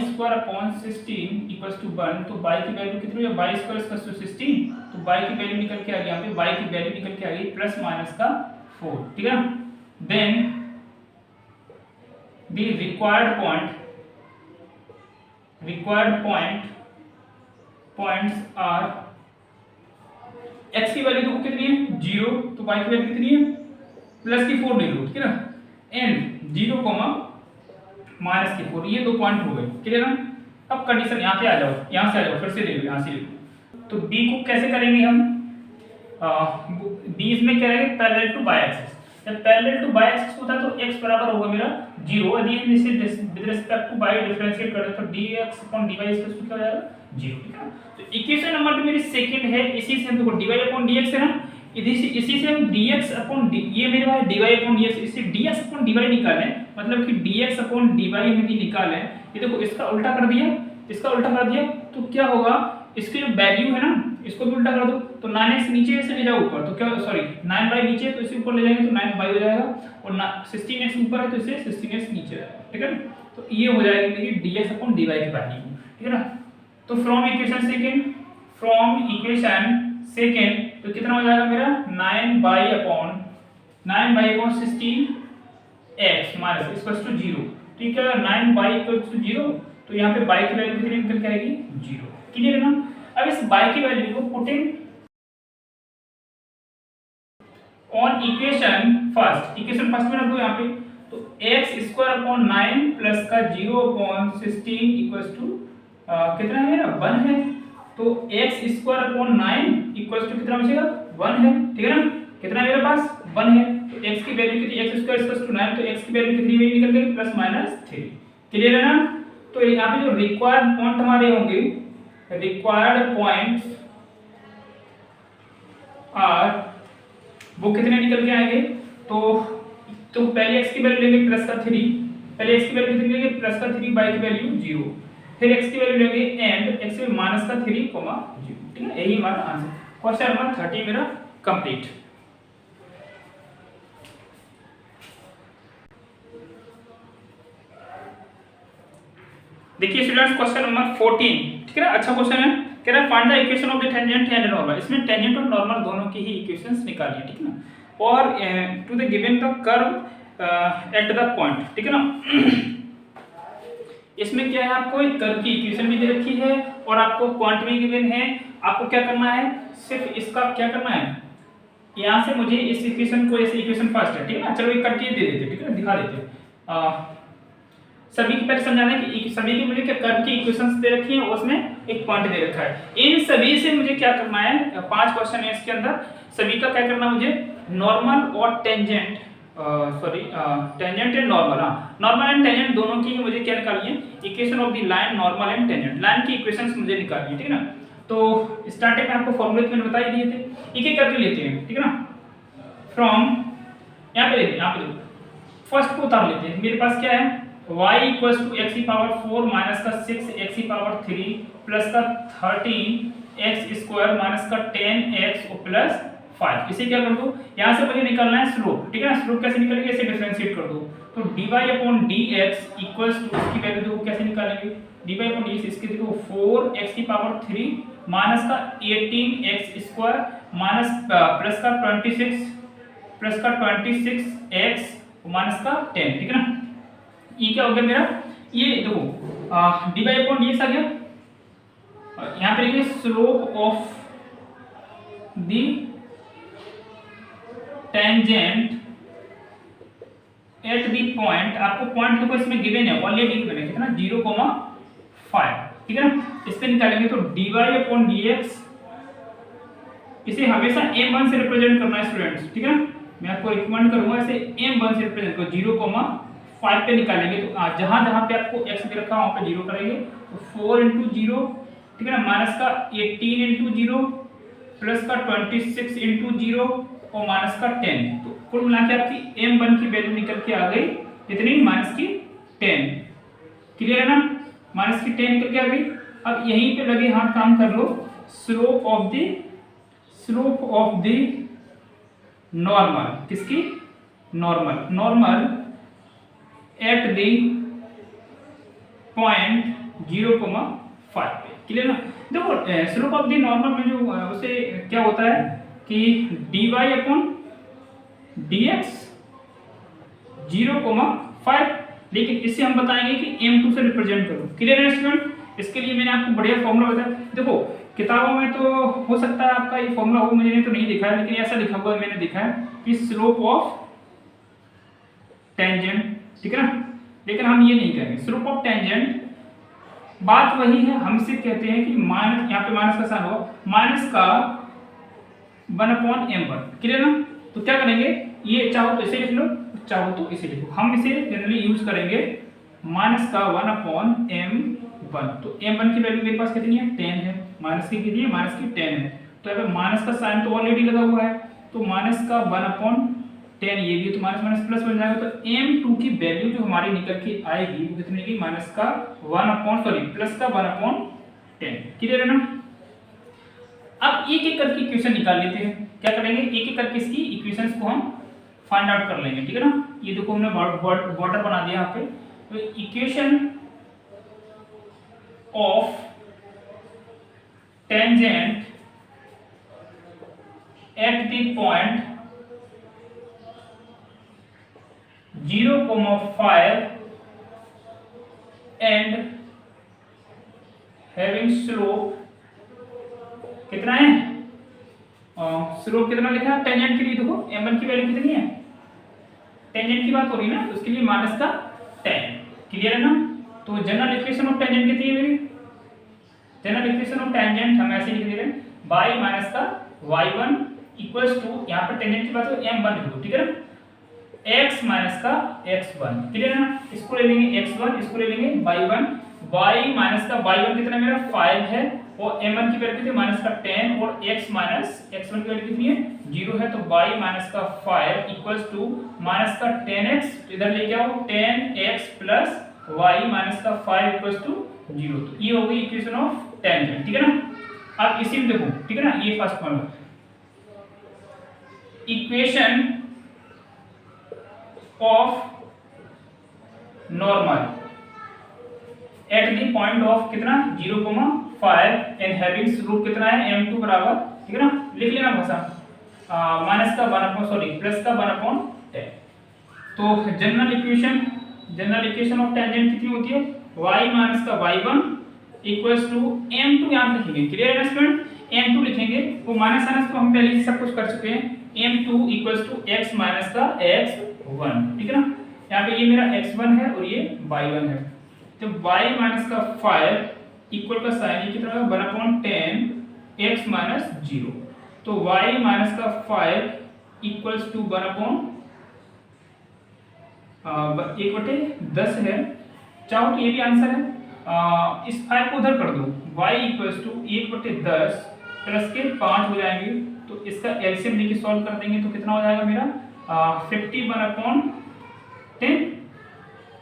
Speaker 1: इक्वल्स टू 1। तो y की वैल्यू कितनी है, y² इक्वल्स टू 16। तो y की वैल्यू निकल के आ गई यहाँ पे, y की वैल्यू निकल के आ गई प्लस माइनस का 4, ठीक है ना। Then the required points are, x की वैल्यू देखो कितनी है, 0। तो y की वैल्यू कितनी है, प्लस की 4 ले लो, ठीक है ना, एंड 0, माइनस की 4, ये 2 पॉइंट हो गए, क्लियर ना। अब कंडीशन यहाँ पे आ जाओ, यहाँ से आ जाओ, फिर से ले लो, यहाँ से ले लो। तो b को कैसे करेंगे हम, b इसमें क्या रहेगा, पैरेलल टू बाय एक्सिस। जब पैरेलल टू बाय एक्सिस होता है तो x बराबर होगा मेरा 0। यदि हम इसे with respect to y differentiate करें तो dx/dy क्या हो जाएगा, 0, ठीक है। तो इक्वेशन नंबर जो मेरी सेकंड है, इसी से हम देखो dy/dx है ना, इसी से हम dx/dy, ये मेरे पास dy/dx, इससे dx/dy निकालें, मतलब कि dx/dy हम यदि निकालें, ये देखो इसका उल्टा कर दिया, इसका उल्टा कर दिया, तो क्या होगा, इसकी जो वैल्यू है ना, इसको भी उल्टा कर दो। तो 9x नीचे से ले जाओ ऊपर, तो क्या, सॉरी 9y नीचे है तो इसे ऊपर ले जाएंगे तो 9y हो जाएगा, और 16x ऊपर है तो इसे 16x नीचे जाएगा, ठीक है। तो ये हो जाएगी मेरी dx/dy की वैल्यू, ठीक है ना। तो फ्रॉम इक्वेशन सेकंड तो कितना हो जाएगा मेरा, 9y/16x माइनस इक्वल्स टू 0, ठीक है। 9y इक्वल्स टू 0, तो यहाँ पे y की वैल्यू कितनी निकल के आएगी, 0, क्लियर है ना। अब इस y की वैल्यू को पुटिंग ऑन इक्वेशन फर्स्ट में रख दो यहाँ पे। तो x² 9 प्लस का 0/16 इक्वल्स टू कितना है मेरा, 1 है। तो x² 9 इक्वल्स टू कितना बचेगा, 1 है, ठीक है ना। कितना मेरे पास, 1 है। तो x की वैल्यू कितनी, x² इक्वल्स टू 9, तो x की वैल्यू कितनी मेरी निकल गई, +-3, क्लियर है ना। तो यहाँ पे जो रिक्वायर्ड पॉइंट हमारे होंगे, रिक्वायर्ड पॉइंट्स आर, वो कितने निकल के आएंगे, तो पहले x की वैल्यू लेंगे +3, पहले x की वैल्यू कितनी लेंगे, +3, y की वैल्यू 0, फिर x की वैल्यू लेंगे एंड x में -3, 0, ठीक है। यही हमारा आंसर, क्वेश्चन नंबर 30 मेरा कंप्लीट। देखिए स्टूडेंट्स, क्वेश्चन नंबर 14, ठीक है ना, अच्छा क्वेश्चन है। कह रहा है find the equation of the tangent and normal. इसमें टेंजेंट और नॉर्मल दोनों की ही इक्वेशंस निकालिए, ठीक है ना, और to the given the curve at the point, ठीक है ना। इसमें क्या है, आपको एक कर्व की इक्वेशन भी दे रखी है और आपको पॉइंट भी गिवन है। आपको क्या करना है, सिर्फ इसका क्या करना है, यहाँ से मुझे इस इक्वेशन को, ऐसे इक्वेशन फर्स्ट है, ठीक है ना, चलो एक करके दे देते, ठीक है, दिखा देते। सभी की पहले समझाना है कि सभी की मुझे क्या कर्व की इक्वेशंस दे रखी हैं और उसमें एक पॉइंट दे रखा है। इन सभी से मुझे क्या करना है, 5 क्वेश्चन है इसके अंदर, सभी का क्या करना है मुझे, नॉर्मल और tangent, tangent and normal, normal and tangent दोनों की मुझे क्या निकालनी है, equation of the line normal and tangent, line की इक्वेशंस मुझे निकालनी है, ठीक है ना। तो स्टार्टिंग में आपको फॉर्मूले मैंने बता ही दिए थे, एक एक करके लेते हैं, ठीक है ना। फ्रॉम यहाँ पे देखो, फर्स्ट को उतार लेते हैं। मेरे पास क्या है, y equals to x⁴ minus का 6x⁴ प्लस का 13x² माइनस का 10x प्लस 5। इसे क्या कर दो, यहाँ से मुझे निकालना है स्लोप, ठीक है ना। स्लोप कैसे निकलेगी, इसे डिफरेंशिएट कर दो। तो dy/dx इक्वल्स टू, इसकी वैल्यू देखो कैसे निकालेंगे, dy/dx इसके देखो 4x⁴ माइनस का 18x² माइनस प्लस का 26x माइनस का 10, ठीक है ना। ये क्या हो गया मेरा, ये देखो dy/dx आ गया, यहाँ पे लिखिए slope of the tangent at the point. आपको पॉइंट देखो इसमें गिवन है, ऑलरेडी गिवन है, कितना 0,5, ठीक है ना। इस पे निकालेंगे तो dy/dx, इसे हमेशा m1 से रिप्रेजेंट करना है स्टूडेंट्स, ठीक है ना। मैं आपको रिकमेंड करूंगा इसे m1 से रिप्रेजेंट करो, 0,5, 5 पे निकालेंगे तो जहां जहां पे आपको x दे रखा है वहां पे 0 करेंगे तो 4 × 0, ठीक है ना, माइनस का 18 × 0 प्लस का 26 × 0 और माइनस का 10। तो कुल मिला के आपकी m1 की वैल्यू निकल के आ गई कितनी, माइनस की 10। क्लियर है ना, माइनस की 10 निकल के आ गई। अब यहीं पे लगे हाथ काम कर लो, स्लोप ऑफ द नॉर्मल, किसकी, नॉर्मल एट द पॉइंट 0,5 पे। क्लियर ना, देखो स्लोप ऑफ द नॉर्मल में जो उसे क्या होता है कि dy/dx 0,5, लेकिन इससे हम बताएंगे कि m2 से रिप्रेजेंट करो। क्लियर है स्टूडेंट, इसके लिए मैंने आपको बढ़िया फॉर्मूला बताया। देखो किताबों में तो हो सकता है आपका ये फॉर्मूला हो, मुझे तो नहीं दिखा है, लेकिन ऐसा लिखा हुआ है मैंने देखा है कि स्लोप ऑफ टेंजेंट, ठीक है ना, लेकिन हम ये नहीं करेंगे। स्लोप ऑफ टेंजेंट बात वही है, हमसे कहते हैं कि माइनस, यहाँ पे माइनस का साइन होगा, माइनस का 1/m1। क्लियर ना, तो क्या करेंगे, ये चाहो तो इसे लिख लो, चाहो तो इसे लिखो। हम इसे जनरली यूज करेंगे माइनस का 1/m1। तो m1 की वैल्यू मेरे पास कितनी है, 10 है, माइनस की कितनी है, माइनस की 10 है। तो अगर माइनस का साइन तो ऑलरेडी लगा हुआ है, तो माइनस का 1/10 ये भी, तो माइनस माइनस प्लस बन जाएगा। तो m2 की वैल्यू जो हमारी निकल के आएगी वो कितनी की, माइनस का प्लस का 1/10। क्लियर है ना। अब एक एक करके इक्वेशन निकाल लेते हैं। क्या करेंगे, एक एक करके इसकी इक्वेशंस को हम फाइंड आउट कर लेंगे, ठीक है ना। ये देखो हमने बॉर्डर बना दिया यहाँ पे। तो equation of tangent at the point 0,5 and having slope कितना है, स्लोप कितना लिखा है टेंजेंट के लिए, देखो m1 की वैल्यू कितनी है, टेंजेंट की बात हो रही है ना, तो उसके लिए माइनस का 10। क्लियर है ना। तो जनरल इक्वेशन ऑफ टेंजेंट कितनी है मेरी, जनरल इक्वेशन ऑफ टेंजेंट हम ऐसे लिख दे रहे हैं, y माइनस का y1 इक्वल्स टू, यहाँ पर टेंजेंट की बात हो m1 लिख दो, ठीक है ना, x माइनस का x1। क्लियर है ना, इसको ले लेंगे x1, इसको ले लेंगे y1, y माइनस का y1 कितना मेरा 5 है, और m1 की वैल्यू कितनी, माइनस का 10, और x माइनस x1 की वैल्यू कितनी है, 0 है। तो y माइनस का 5 इक्वल्स टू माइनस का 10x, तो इधर लेके आओ 10x प्लस y माइनस का 5 इक्वल्स टू 0। तो ये हो गई इक्वेशन ऑफ टेंजेंट, ठीक है ना। अब इसी में देखो, ठीक है ना, ये first one equation of normal at the point of कितना 0,5 एंड हैविंग स्लोप कितना है m2 बराबर, ठीक है ना, लिख लेना भाषा, माइनस का 1/, प्लस का 1/10। तो जनरल इक्वेशन ऑफ टेंजेंट कितनी होती है, y माइनस का y1 इक्वल्स टू m2, यहाँ लिखेंगे। क्लियर है स्टूडेंट, m2 लिखेंगे, वो माइनस माइनस को हम पहले ही सब कुछ कर चुके हैं, m2 equals to x minus का x1, ठीक है ना। यहाँ पे ये मेरा x1 है और ये y1 है। तो y माइनस का 5 इक्वल का साइन ये कितना होगा 1/10 x माइनस 0। तो y माइनस का 5 इक्वल्स टू 1/10 है। चाहो तो ये भी आंसर है, इस 5 को उधर कर दो, y इक्वल्स टू 1/10 प्लस के 5 हो जाएंगे। तो इसका एलसीएम लेके सॉल्व कर देंगे तो कितना हो जाएगा मेरा 51/10,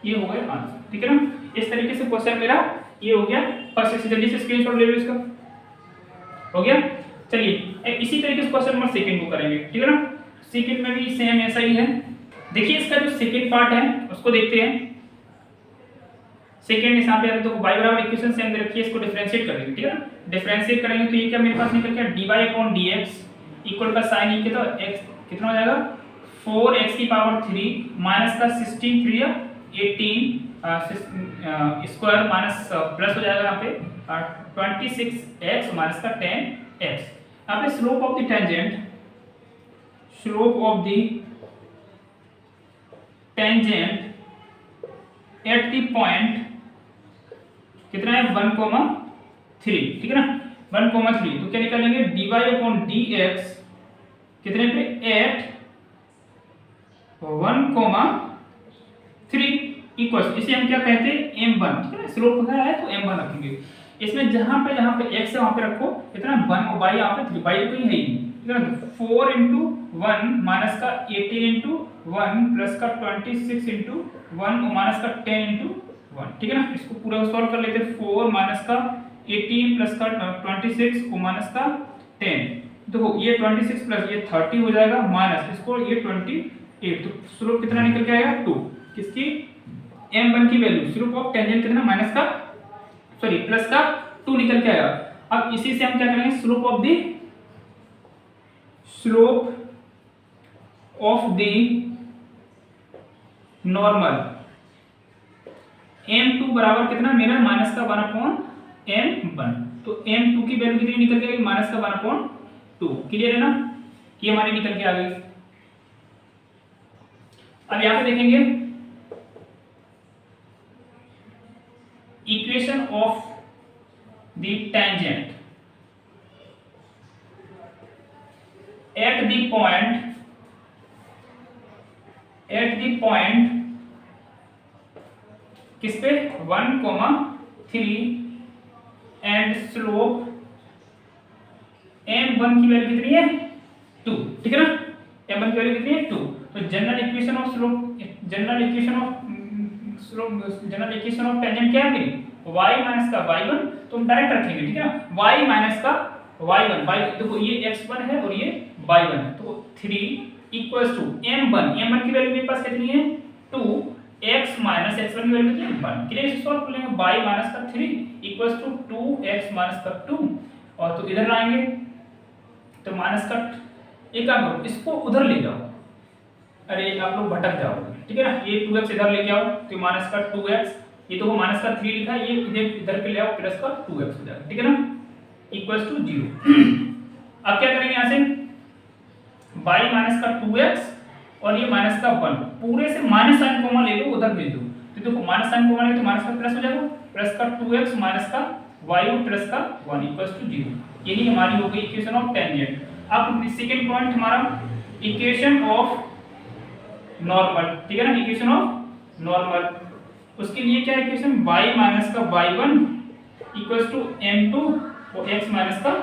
Speaker 1: ये हो गया आंसर, ठीक है ना। इस तरीके से क्वेश्चन मेरा ये हो गया। फर्स्ट से जल्दी से स्क्रीनशॉट ले लो इसका, हो गया। चलिए इसी तरीके से क्वेश्चन नंबर सेकंड को करेंगे, ठीक है ना। सेकंड में भी सेम ऐसा ही है। देखिए इसका जो सेकंड पार्ट है उसको देखते हैं। सेकंड यहाँ पे तो y बराबर इक्वेशन सेम दे रखी है, इसको डिफरेंशिएट करेंगे, ठीक है ना। डिफरेंशिएट करेंगे तो ये क्या मेरे पास निकल गया dy/dx इक्वल का साइन ये तो x कितना हो जाएगा 4x की पावर 3 माइनस का 16 3 18 स्क्वायर माइनस प्लस हो जाएगा यहाँ पे 26x माइनस का 10x। यहाँ पे slope of the tangent at the point कितना है 1,3, ठीक है ना, 1,3। तो क्या निकालेंगे dy/dx कितने पे 8 1,3 इक्वल, इसे हम क्या कहते हैं m1, ठीक है ना, स्लोप क्या है तो m1 रखेंगे। इसमें जहां पे x है वहां पे रखो इतना 1 और y यहाँ पे 3, y तो कहीं है ही नहीं, ठीक है ना। 4 into 1 माइनस का 18 into 1 प्लस का 26 into 1 और माइनस का 10 into 1, ठीक है ना। इसको पूरा सॉल्व कर लेते हैं। 4 माइनस का 18 प्लस का 26 और माइनस का 10, देखो ये 26 प्लस ये 30 हो जाएगा, माइनस इसको ये 28, तो स्लोप कितना निकल के आएगा 2, किसकी m1 की वैल्यू, स्लोप ऑफ टेंजेंट कितना माइनस का सॉरी प्लस का 2 निकल के आएगा। अब इसी से हम क्या करेंगे, slope of the normal m2 बराबर कितना मेरा माइनस का 1/m1, तो m2 की वैल्यू कितनी निकल के आएगी माइनस का 1/2, क्लियर है ना, ये हमारी निकल के आ गई। अब यहां पे देखेंगे equation of the tangent at the point किस पे 1,3 एंड स्लोप m1 की वैल्यू कितनी है 2, ठीक है ना, m1 की वैल्यू कितनी है 2। तो जनरल इक्वेशन ऑफ टेंजेंट क्या है मेरी y माइनस का y1, तो हम डायरेक्ट रखेंगे, ठीक है ना, y माइनस का y1, देखो ये x1 है और ये y1 है, तो 3 इक्वल्स टू m1 की वैल्यू मेरे पास कितनी है 2, x माइनस x1 की वैल्यू कितनी है 1, क्लियर, इसे सॉल्व कर लेंगे। y माइनस का 3 इक्वल्स टू 2x माइनस का 2, और तो इधर लाएंगे तो माइनस का, एक काम करो इसको उधर ले जाओ, अरे आप लोग भटक जाओगे, ठीक है ना, ये 2x इधर लेके आओ तो माइनस का 2x, ये तो माइनस का 3 लिखा है, ये इधर पे ले आओ प्लस का 2x हो जाएगा, ठीक है ना, इक्वल्स टू 0। अब क्या करेंगे यहाँ से y माइनस का 2x और ये माइनस का 1, पूरे से माइनस साइन कॉमन ले लो, उधर भेज दो, तो देखो माइनस साइन कॉमन ले तो माइनस का प्लस हो जाएगा, प्लस का 2x माइनस का y प्लस का 1 इक्वल्स टू 0, यही हमारी हो गई इक्वेशन ऑफ टेंजेंट। अब सेकंड पॉइंट हमारा इक्वेशन ऑफ नॉर्मल, ठीक है ना, इक्वेशन ऑफ नॉर्मल, उसके लिए क्या इक्वेशन y माइनस का y1 इक्वल्स टू m2 और x माइनस का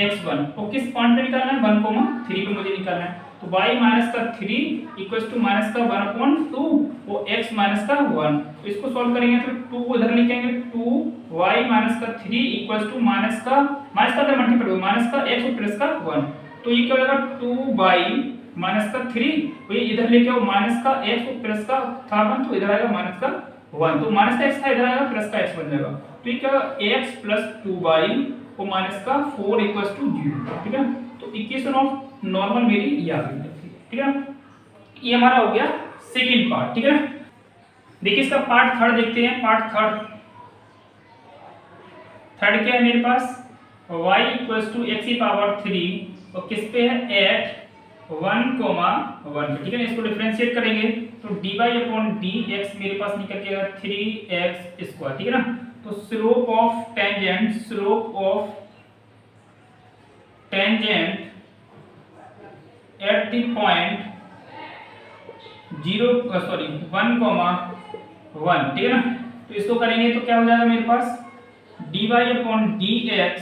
Speaker 1: x1, और किस पॉइंट पे निकालना है 1,3 पे मुझे निकालना है, तो y माइनस का 3 इक्वल्स टू माइनस का 1/2 और x माइनस का 1, तो इसको सॉल्व करेंगे तो 2 को इधर लेके आएंगे, 2y माइनस का 3 इक्वल्स टू माइनस का मल्टीप्लाई होगा माइनस का x और प्लस का 1, तो ये क्या हो जाएगा 2y माइनस का 3, तो ये इधर लेके आओ माइनस का x और प्लस का था 1, तो इधर आएगा माइनस का 1, तो माइनस का x था इधर आएगा प्लस का x बन जाएगा, तो ये क्या x प्लस 2y और माइनस का 4 इक्वल्स टू 0, ठीक है, तो इक्वेशन ऑफ नॉर्मल मेरी ये आ गई, ठीक है, ये हमारा हो गया सेकंड पार्ट, ठीक है। देखिए इसका पार्ट थर्ड देखते हैं, पार्ट थर्ड क्या है मेरे पास y इक्वल्स टू x की पावर 3 और किस पे है एट 1,1 पे, ठीक है, इसको डिफरेंशिएट करेंगे तो dy अपॉन dx मेरे पास निकल के आएगा 3x², ठीक है ना, तो slope of tangent at the point 1,1, ठीक है ना, तो इसको करेंगे तो क्या हो जाएगा मेरे पास dy अपॉन dx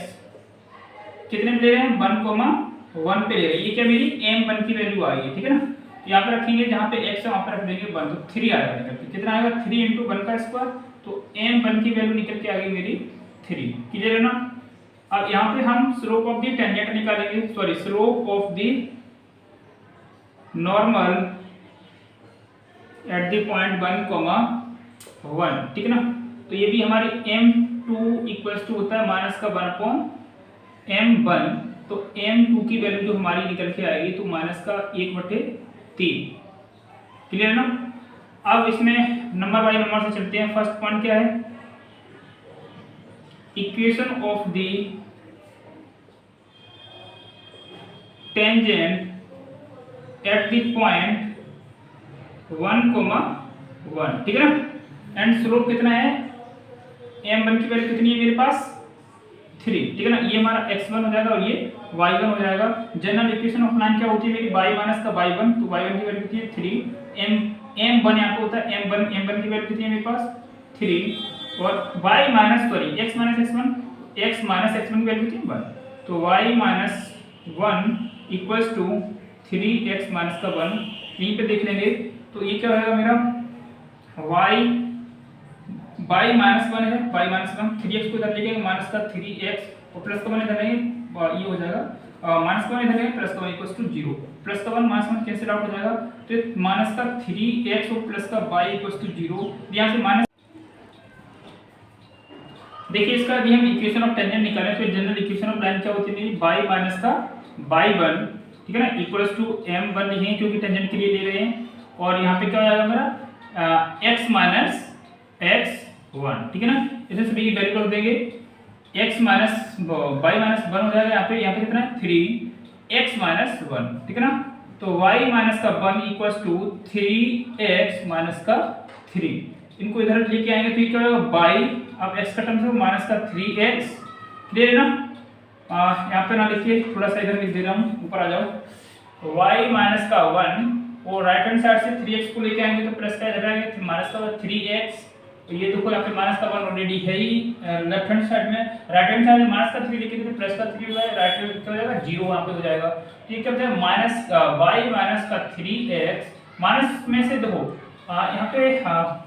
Speaker 1: कितने पे ले रहे हैं 1,1 पे ले रहे हैं, ये क्या मेरी m1 की वैल्यू आ गई, ठीक है ना, तो यहाँ पे रखेंगे जहाँ पे x है वहाँ पे रख देंगे 1, तो 3 आएगा निकल के, कितना आएगा 3 × 1 का स्क्वायर, तो m1 की वैल्यू निकल के आ गई मेरी 3, क्लियर है ना। अब यहाँ पे हम स्लोप ऑफ द टेंजेंट निकालेंगे, sorry slope of the normal at the point 1,1, ठीक है ना, तो ये भी हमारी m2 इक्वल्स टू होता है माइनस का 1/m1, तो m2 की वैल्यू जो हमारी निकल के आएगी तो माइनस का 1/3, क्लियर ना। अब इसमें नंबर बाय नंबर से चलते हैं। फर्स्ट पॉइंट क्या है, equation of the tangent at the point 1,1, ठीक है ना, एंड स्लोप कितना है m1 की वैल्यू कितनी है मेरे पास 3, ठीक है ना, ये हमारा x1 हो जाएगा और ये y1 हो जाएगा। जनरल इक्वेशन ऑफ लाइन क्या होती है मेरी y माइनस का y1, तो y1 की वैल्यू कितनी है 3, m1 यहाँ पे होता है m1 की वैल्यू कितनी है मेरे पास 3 और y minus sorry x minus x1 की वैल्यू कितनी है 1 तो y minus 1 equals to 3x minus का 1 यहीं पे देख लेंगे तो ये क्या होगा मेरा y माइनस 1 है y माइनस 1 3x को इधर लेके माइनस का 3x और प्लस का 1 इधर लेंगे ये हो जाएगा माइनस का 1 इधर लेंगे प्लस का 1 इक्वल्स टू 0 प्लस का 1 माइनस 1 कैंसिल आउट हो जाएगा तो माइनस का 3x और प्लस का y इक्वल्स टू 0 यहां से माइनस देखिए इसका अभी हम इक्वेशन ऑफ टेंजेंट निकालें तो जनरल इक्वेशन ऑफ लाइन क्या होती है y माइनस का y1 ठीक है ना इक्वल्स टू m1 लिखेंगे क्योंकि टेंजेंट के लिए ले रहे हैं और यहाँ पे क्या हो जाएगा मेरा x माइनस x1 ठीक है ना इसे सभी की वैल्यू रख देंगे x माइनस y माइनस 1 हो जाएगा यहाँ पे कितना है 3x माइनस 1 ठीक है ना तो y माइनस का 1 इक्वल्स टू 3x माइनस का 3 इनको इधर लेके आएंगे तो ये क्या होगा y अब x का टर्म से माइनस का 3x क्लियर है ना यहाँ पे ना लिखिए थोड़ा सा इधर लिख दे रहा हूँ ऊपर आ जाओ y माइनस का 1 और राइट हैंड साइड से 3x को लेके आएंगे तो प्लस का इधर आएंगे माइनस का 3x तो ये देखो यहाँ पे माइनस का 1 ऑलरेडी है ही लेफ्ट हैंड साइड में राइट हैंड साइड में माइनस का 3 लिखे तो प्लस का 3 हो जाएगा राइट हैंड क्या हो जाएगा 0 वहां पे हो जाएगा तो ये क्या होता है माइनस y माइनस का 3x माइनस में से देखो यहाँ पे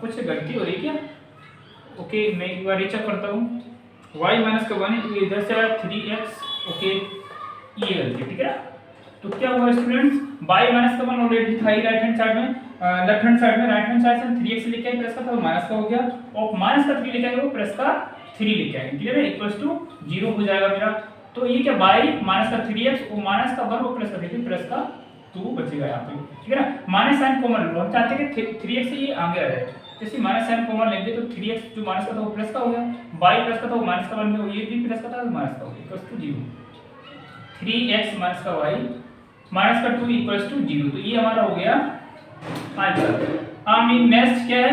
Speaker 1: कुछ गलती हो रही है क्या ओके मैं एक बार रीचेक करता हूँ y माइनस का 1 इधर से आया 3x ओके ये गलती ठीक है तो क्या हुआ स्टूडेंट्स y माइनस का 1 ऑलरेडी था ही राइट हैंड साइड में लेफ्ट हैंड साइड में राइट हैंड साइड से 3x लेके आए प्लस का तो माइनस का हो गया और माइनस का 3 लेके आए वो प्लस का 3 लेके आए क्लियर है इक्वल्स टू 0 हो जाएगा मेरा तो ये क्या y माइनस का 3x और माइनस का 1 और प्लस का देखिए प्लस का 2 बचेगा यहाँ पे ठीक है ना माइनस साइन कॉमन लो हम चाहते हैं कि 3x से ये आगे आ जाए जैसे माइनस साइन कॉमन लेंगे तो 3x जो माइनस का था वो प्लस का हो गया y प्लस का था वो माइनस का बन गया ये भी प्लस का था तो माइनस का हो गया इक्वल्स टू 0 3x माइनस का y माइनस का 2 इक्वल्स टू 0 तो ये हमारा हो गया आंसर नेक्स्ट क्या है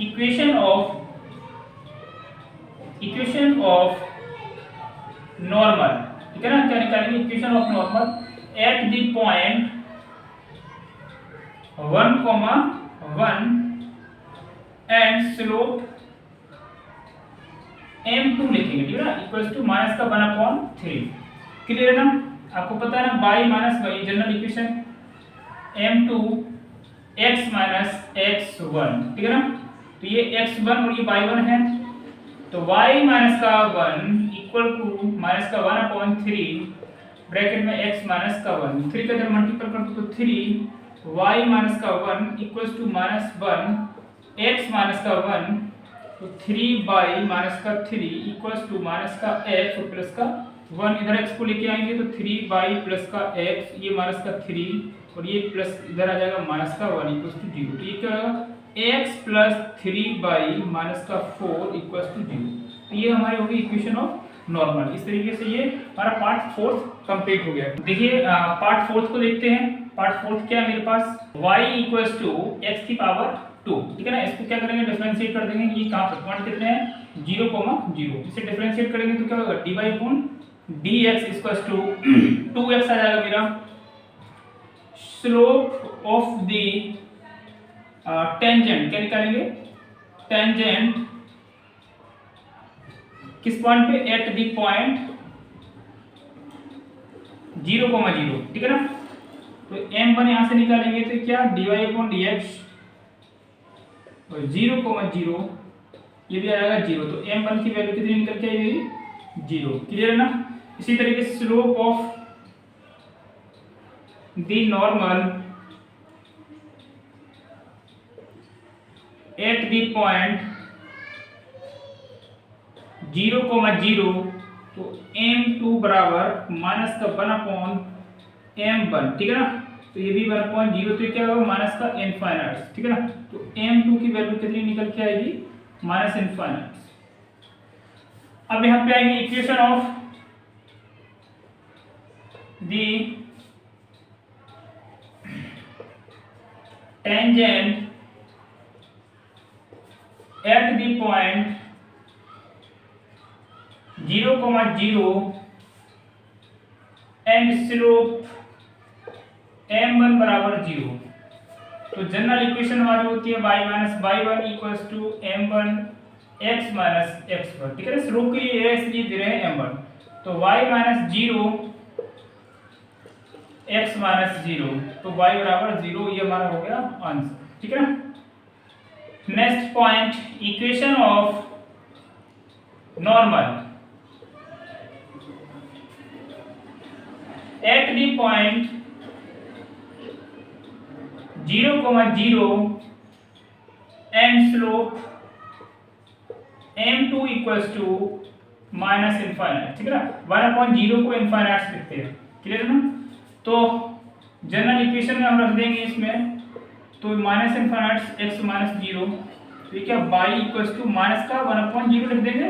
Speaker 1: इक्वेशन ऑफ नॉर्मल ठीक है ना क्या निकालेंगे equation of normal at the point 1, 1 and slope m2 लिखेंगे ठीक है ना इक्वल्स टू माइनस का 1/3 क्लियर है ना आपको पता है ना y minus y general equation m2 x minus x1 ठीक है ना तो ये x1 और ये y1 है तो y माइनस का 1 इक्वल टू माइनस का 1/3 ब्रैकेट में x माइनस का 1 3 का जब मल्टीपल कर दो तो 3 y माइनस का 1 equals to minus 1 x minus का 1 तो 3y माइनस का 3 इक्वल्स टू माइनस का x और प्लस का 1 इधर x को लेके आएंगे तो 3y प्लस का x ये माइनस का 3 और ये प्लस इधर आ जाएगा माइनस का 1 इक्वल्स टू 0 तो ये क्या होगा x प्लस 3y माइनस का 4 इक्वल्स टू 0 तो ये हमारी होगी इक्वेशन ऑफ नॉर्मल इस तरीके से ये हमारा पार्ट 4 कंप्लीट हो गया देखिए पार्ट 4 को देखते हैं पार्ट 4 क्या है मेरे पास y इक्वल्स टू x की पावर 2 ठीक है ना इसको क्या करेंगे डिफरेंशिएट कर देंगे ये कहां पर पॉइंट कितने हैं 0,0 इसे डिफरेंशिएट करेंगे तो क्या होगा dy/dx इक्वल्स टू 2x आ जाएगा मेरा स्लोप ऑफ द टेंजेंट क्या निकालेंगे टेंजेंट किस पॉइंट पे एट द पॉइंट 0,0 ठीक है ना तो m1 यहां से निकालेंगे तो क्या dy/dx 0,0 ये भी आ जाएगा 0 तो m1 की वैल्यू कितनी निकल के आएगी 0 क्लियर है ना इसी तरीके से slope of the normal at the point 0,0 तो m2 बराबर माइनस का 1/m1 ठीक है ना तो ये भी 1/0 तो क्या होगा माइनस का इनफाइनाइट ठीक है ना तो m2 की वैल्यू कितनी निकल के आएगी माइनस इनफाइनाइट अब यहाँ पे आएंगे equation of the tangent at the point 0,0 and slope m1 बराबर 0 तो जनरल इक्वेशन हमारी होती है y minus y1 equals to m1 x minus x1, ठीक है ना। शुरू के लिए इसलिए दे रहे हैं m1, तो y माइनस 0 x माइनस 0, तो y बराबर 0, ये हमारा हो गया आंसर, ठीक है ना। Next point, equation of normal at the point 0, 0 and slope m2 equals to minus infinite, ठीक है ना। 1/0 को इनफाइनाइट से लिखते हैं, क्लियर है ना। तो जनरल इक्वेशन में हम रख देंगे इसमें, तो माइनस इनफाइनाइट x माइनस 0, तो ये क्या y इक्वल्स टू माइनस का 1/0 लिख देंगे,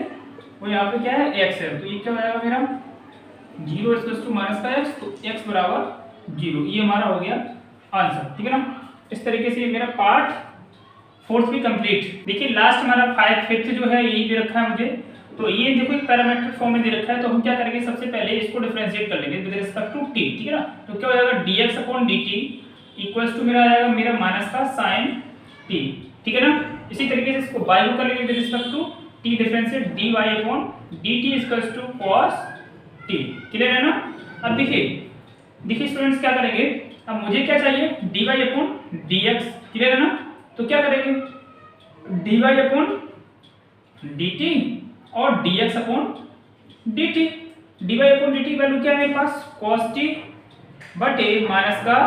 Speaker 1: वो यहाँ पे क्या है x है, तो ये क्या हो जाएगा मेरा 0 इक्वल्स टू माइनस का x, तो x बराबर 0, ये हमारा हो गया आंसर, ठीक है ना। इस तरीके से मेरा पार्ट 4th भी कंप्लीट। देखिए लास्ट हमारा 5th जो है यही दे रखा है मुझे, तो ये देखो एक पैरामीट्रिक फॉर्म में दे रखा है, तो हम क्या करेंगे, सबसे पहले इसको डिफरेंशिएट कर लेंगे विद रिस्पेक्ट टू t, ठीक है ना। तो क्या हो जाएगा dx upon dt equals to मेरा आ जाएगा मेरा माइनस का sin t, ठीक है ना। इसी तरीके से इसको y को कर लेंगे with respect to t, differentiate dy upon dt equals to cos t, clear है ना। अब देखिए स्टूडेंट्स क्या करेंगे, अब मुझे क्या चाहिए dy अपॉन dx, क्लियर है ना। तो क्या करेंगे dy अपॉन dt और dx upon dt, dy upon dt value क्या है मेरे पास cos t बटे माइनस का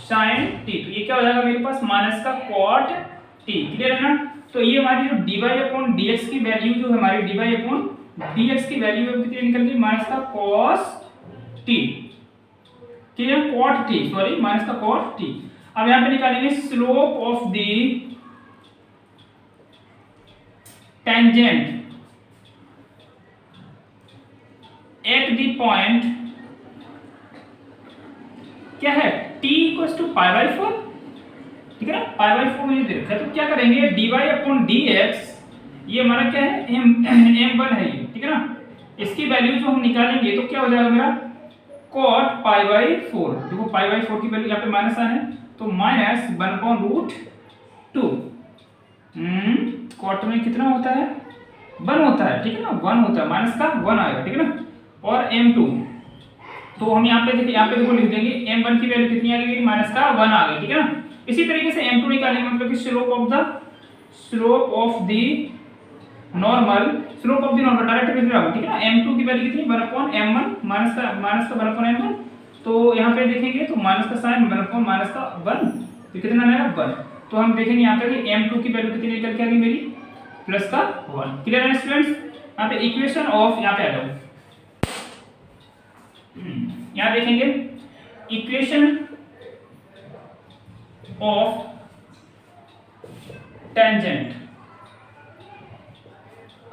Speaker 1: sin t, तो ये क्या हो जाएगा मेरे पास माइनस का cot t, क्लियर है ना। तो ये हमारी जो dy अपॉन dx की वैल्यू जो है हमारी dy अपॉन dx की वैल्यू है कितनी निकल गई माइनस का cos t, clear, cot t sorry minus का cot t। अब यहाँ पे निकालेंगे slope of the tangent at the point क्या है t इक्वल्स टू π/4, ठीक है ना, π/4 मुझे दे रखा है। तो क्या करेंगे dy अपॉन dx, ये हमारा क्या है m1 है ये, ठीक है ना। इसकी वैल्यू जो हम निकालेंगे तो क्या हो जाएगा मेरा cot π/4, देखो π/4 की वैल्यू यहाँ पे माइनस है, तो माइनस 1/√2, cot में कितना होता है 1 होता है, ठीक है ना, 1 होता है, माइनस का 1 आएगा, ठीक है ना। और m2, तो हम यहाँ पे देखो लिख देंगे m1 की वैल्यू कितनी आ गई माइनस का 1 आ गई, ठीक है ना। इसी तरीके से m2 निकालेंगे, मतलब कि slope of the normal direct लिख रहा हूं, ठीक है ना। m2 की वैल्यू कितनी 1/m1 माइनस का 1/m1, तो यहाँ पे देखेंगे तो माइनस का साइन 1/-1, तो कितना आएगा 1। तो हम देखेंगे यहाँ पे कि m2 की वैल्यू कितनी निकल के आ गई मेरी प्लस का 1, क्लियर है स्टूडेंट्स। यहाँ पे इक्वेशन ऑफ, यहाँ पे आ जाओ, यहाँ देखेंगे इक्वेशन ऑफ टेंजेंट।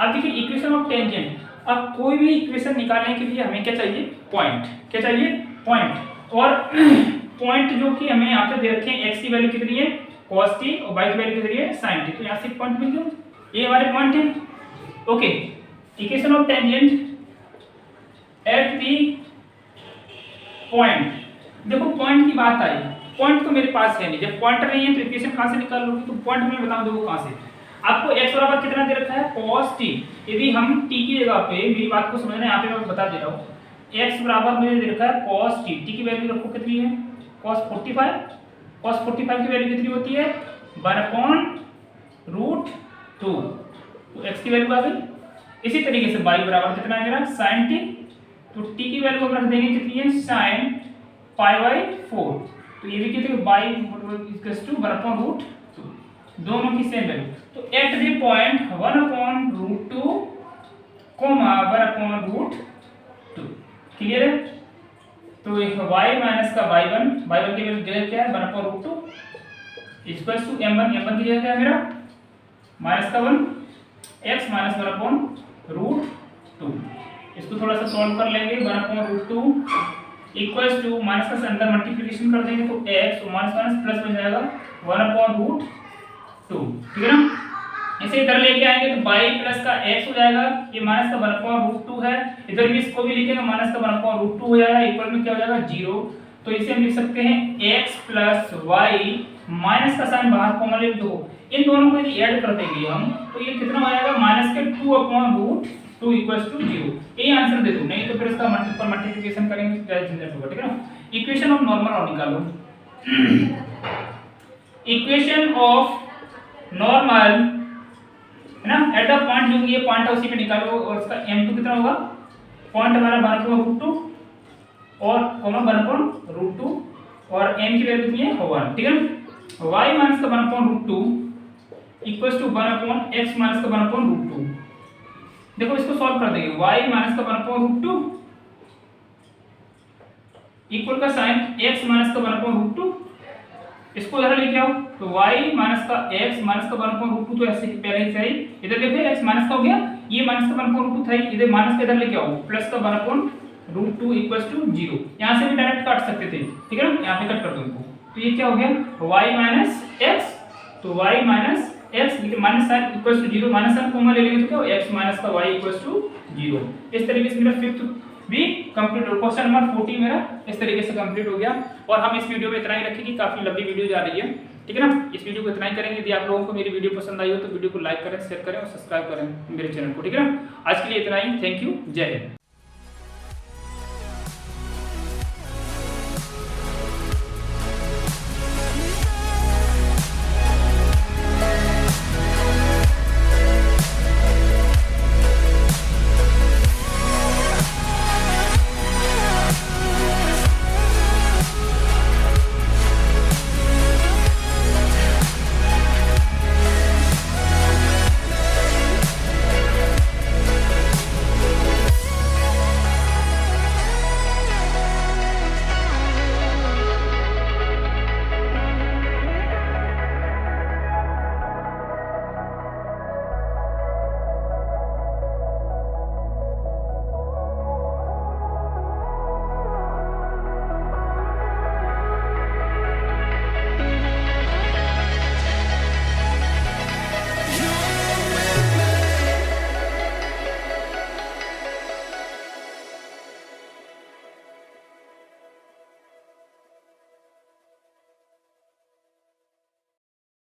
Speaker 1: अब देखिए इक्वेशन ऑफ टेंजेंट, अब कोई भी इक्वेशन निकालने के लिए हमें क्या चाहिए पॉइंट, क्या चाहिए पॉइंट, और पॉइंट जो कि हमें यहाँ पे दे रखे हैं x की वैल्यू कितनी है cos t और y की वैल्यू कितनी है sin t, तो यहाँ से पॉइंट मिल गया, ये हमारे पॉइंट है। Okay, equation of tangent at the point, देखो पॉइंट की बात आई, पॉइंट तो मेरे पास है नहीं, जब पॉइंट नहीं है तो इक्वेशन कहाँ से निकाल लोगे, तो पॉइंट में बताऊं देखो कहाँ से। आपको x बराबर कितना दे रखा है cos t, यदि हम t की जगह पे, मेरी बात को समझना, यहाँ पे मैं बता दे रहा हूँ, x बराबर मुझे दे रखा है cos t, t की वैल्यू रखो कितनी है cos 45 की वैल्यू कितनी होती है 1/√2, तो x की वैल्यू आ गई। इसी तरीके से y बराबर कितना है मेरा sin t, तो t की वैल्यू हम रख देंगे कितनी है sin π/4, तो ये भी कितनी y इक्वल्स टू 1/√2, दोनों की सेम वैल्यू। तो एट द पॉइंट 1/√2 1/√2, क्लियर है। तो y माइनस का y1 की वैल्यू जगह क्या है 1/√2 इक्वल्स टू m1 की जगह क्या है मेरा माइनस का 1 x माइनस 1/√2, इसको थोड़ा सा सॉल्व कर लेंगे, 1/√2 इक्वल्स टू माइनस का अंदर मल्टीप्लिकेशन कर देंगे तो x और माइनस प्लस बन जाएगा 1/√2, ठीक है ना। इसे इधर लेके आएंगे तो y प्लस का x हो जाएगा, ये माइनस का 1/√2 है, इधर भी इसको भी लिखेंगे माइनस का 1/√2 हो जाएगा, इक्वल में क्या हो जाएगा 0। तो इसे हम लिख सकते हैं x प्लस y माइनस का साइन बाहर कॉमन ले दो, इन दोनों को यदि ऐड कर देंगे हम तो ये कितना हो जाएगा माइनस के 2/√2 इक्वल्स टू 0। यही आंसर दे दो, नहीं तो फिर इसका मल्टीप्लिकेशन करेंगे तो ज्यादा झंझट होगा, ठीक है ना। इक्वेशन ऑफ नॉर्मल और निकालो। इक्वेशन ऑफ नॉर्मल है ना, एट द पॉइंट जो ये पॉइंट है उसी पे निकालो, और इसका m2 कितना होगा, पॉइंट हमारा 1/√2 और कॉमा 1/√2 और m की वैल्यू कितनी है 1, ठीक है ना। y माइनस का 1/√2 इक्वल्स टू 1/x माइनस का 1/√2। देखो इसको सॉल्व कर देंगे, y माइनस का 1/√2 इक्वल का साइन x माइनस का 1/√2, इसको इधर लेके आओ तो y माइनस का x माइनस का 1/√2 तो ऐसे ही पहले ही सही, इधर देखो x माइनस का हो गया, ये माइनस का 1/√2 था, इधर माइनस के इधर लेके आओ प्लस का 1/√2 इक्वल्स टू 0। यहां से भी डायरेक्ट काट सकते थे, ठीक है ना, यहां पे कट कर दो इनको, तो ये क्या हो गया y माइनस x, तो y माइनस x लेकिन minus sine equals to 0, minus sine common ले लेंगे तो क्या हो x माइनस का y इक्वल्स टू 0। इस तरीके से मेरा फिफ्थ भी कंप्लीट हो, क्वेश्चन नंबर 40 मेरा इस तरीके से कंप्लीट हो गया। और हम इस वीडियो में इतना ही रखेंगे, काफी लंबी वीडियो जा रही है, ठीक है ना। इस वीडियो को इतना ही करेंगे, यदि आप लोगों को मेरी वीडियो पसंद आई हो तो वीडियो को लाइक करें, शेयर करें और सब्सक्राइब करें मेरे चैनल को, ठीक है ना। आज के लिए इतना ही, थैंक यू, जय हिंद।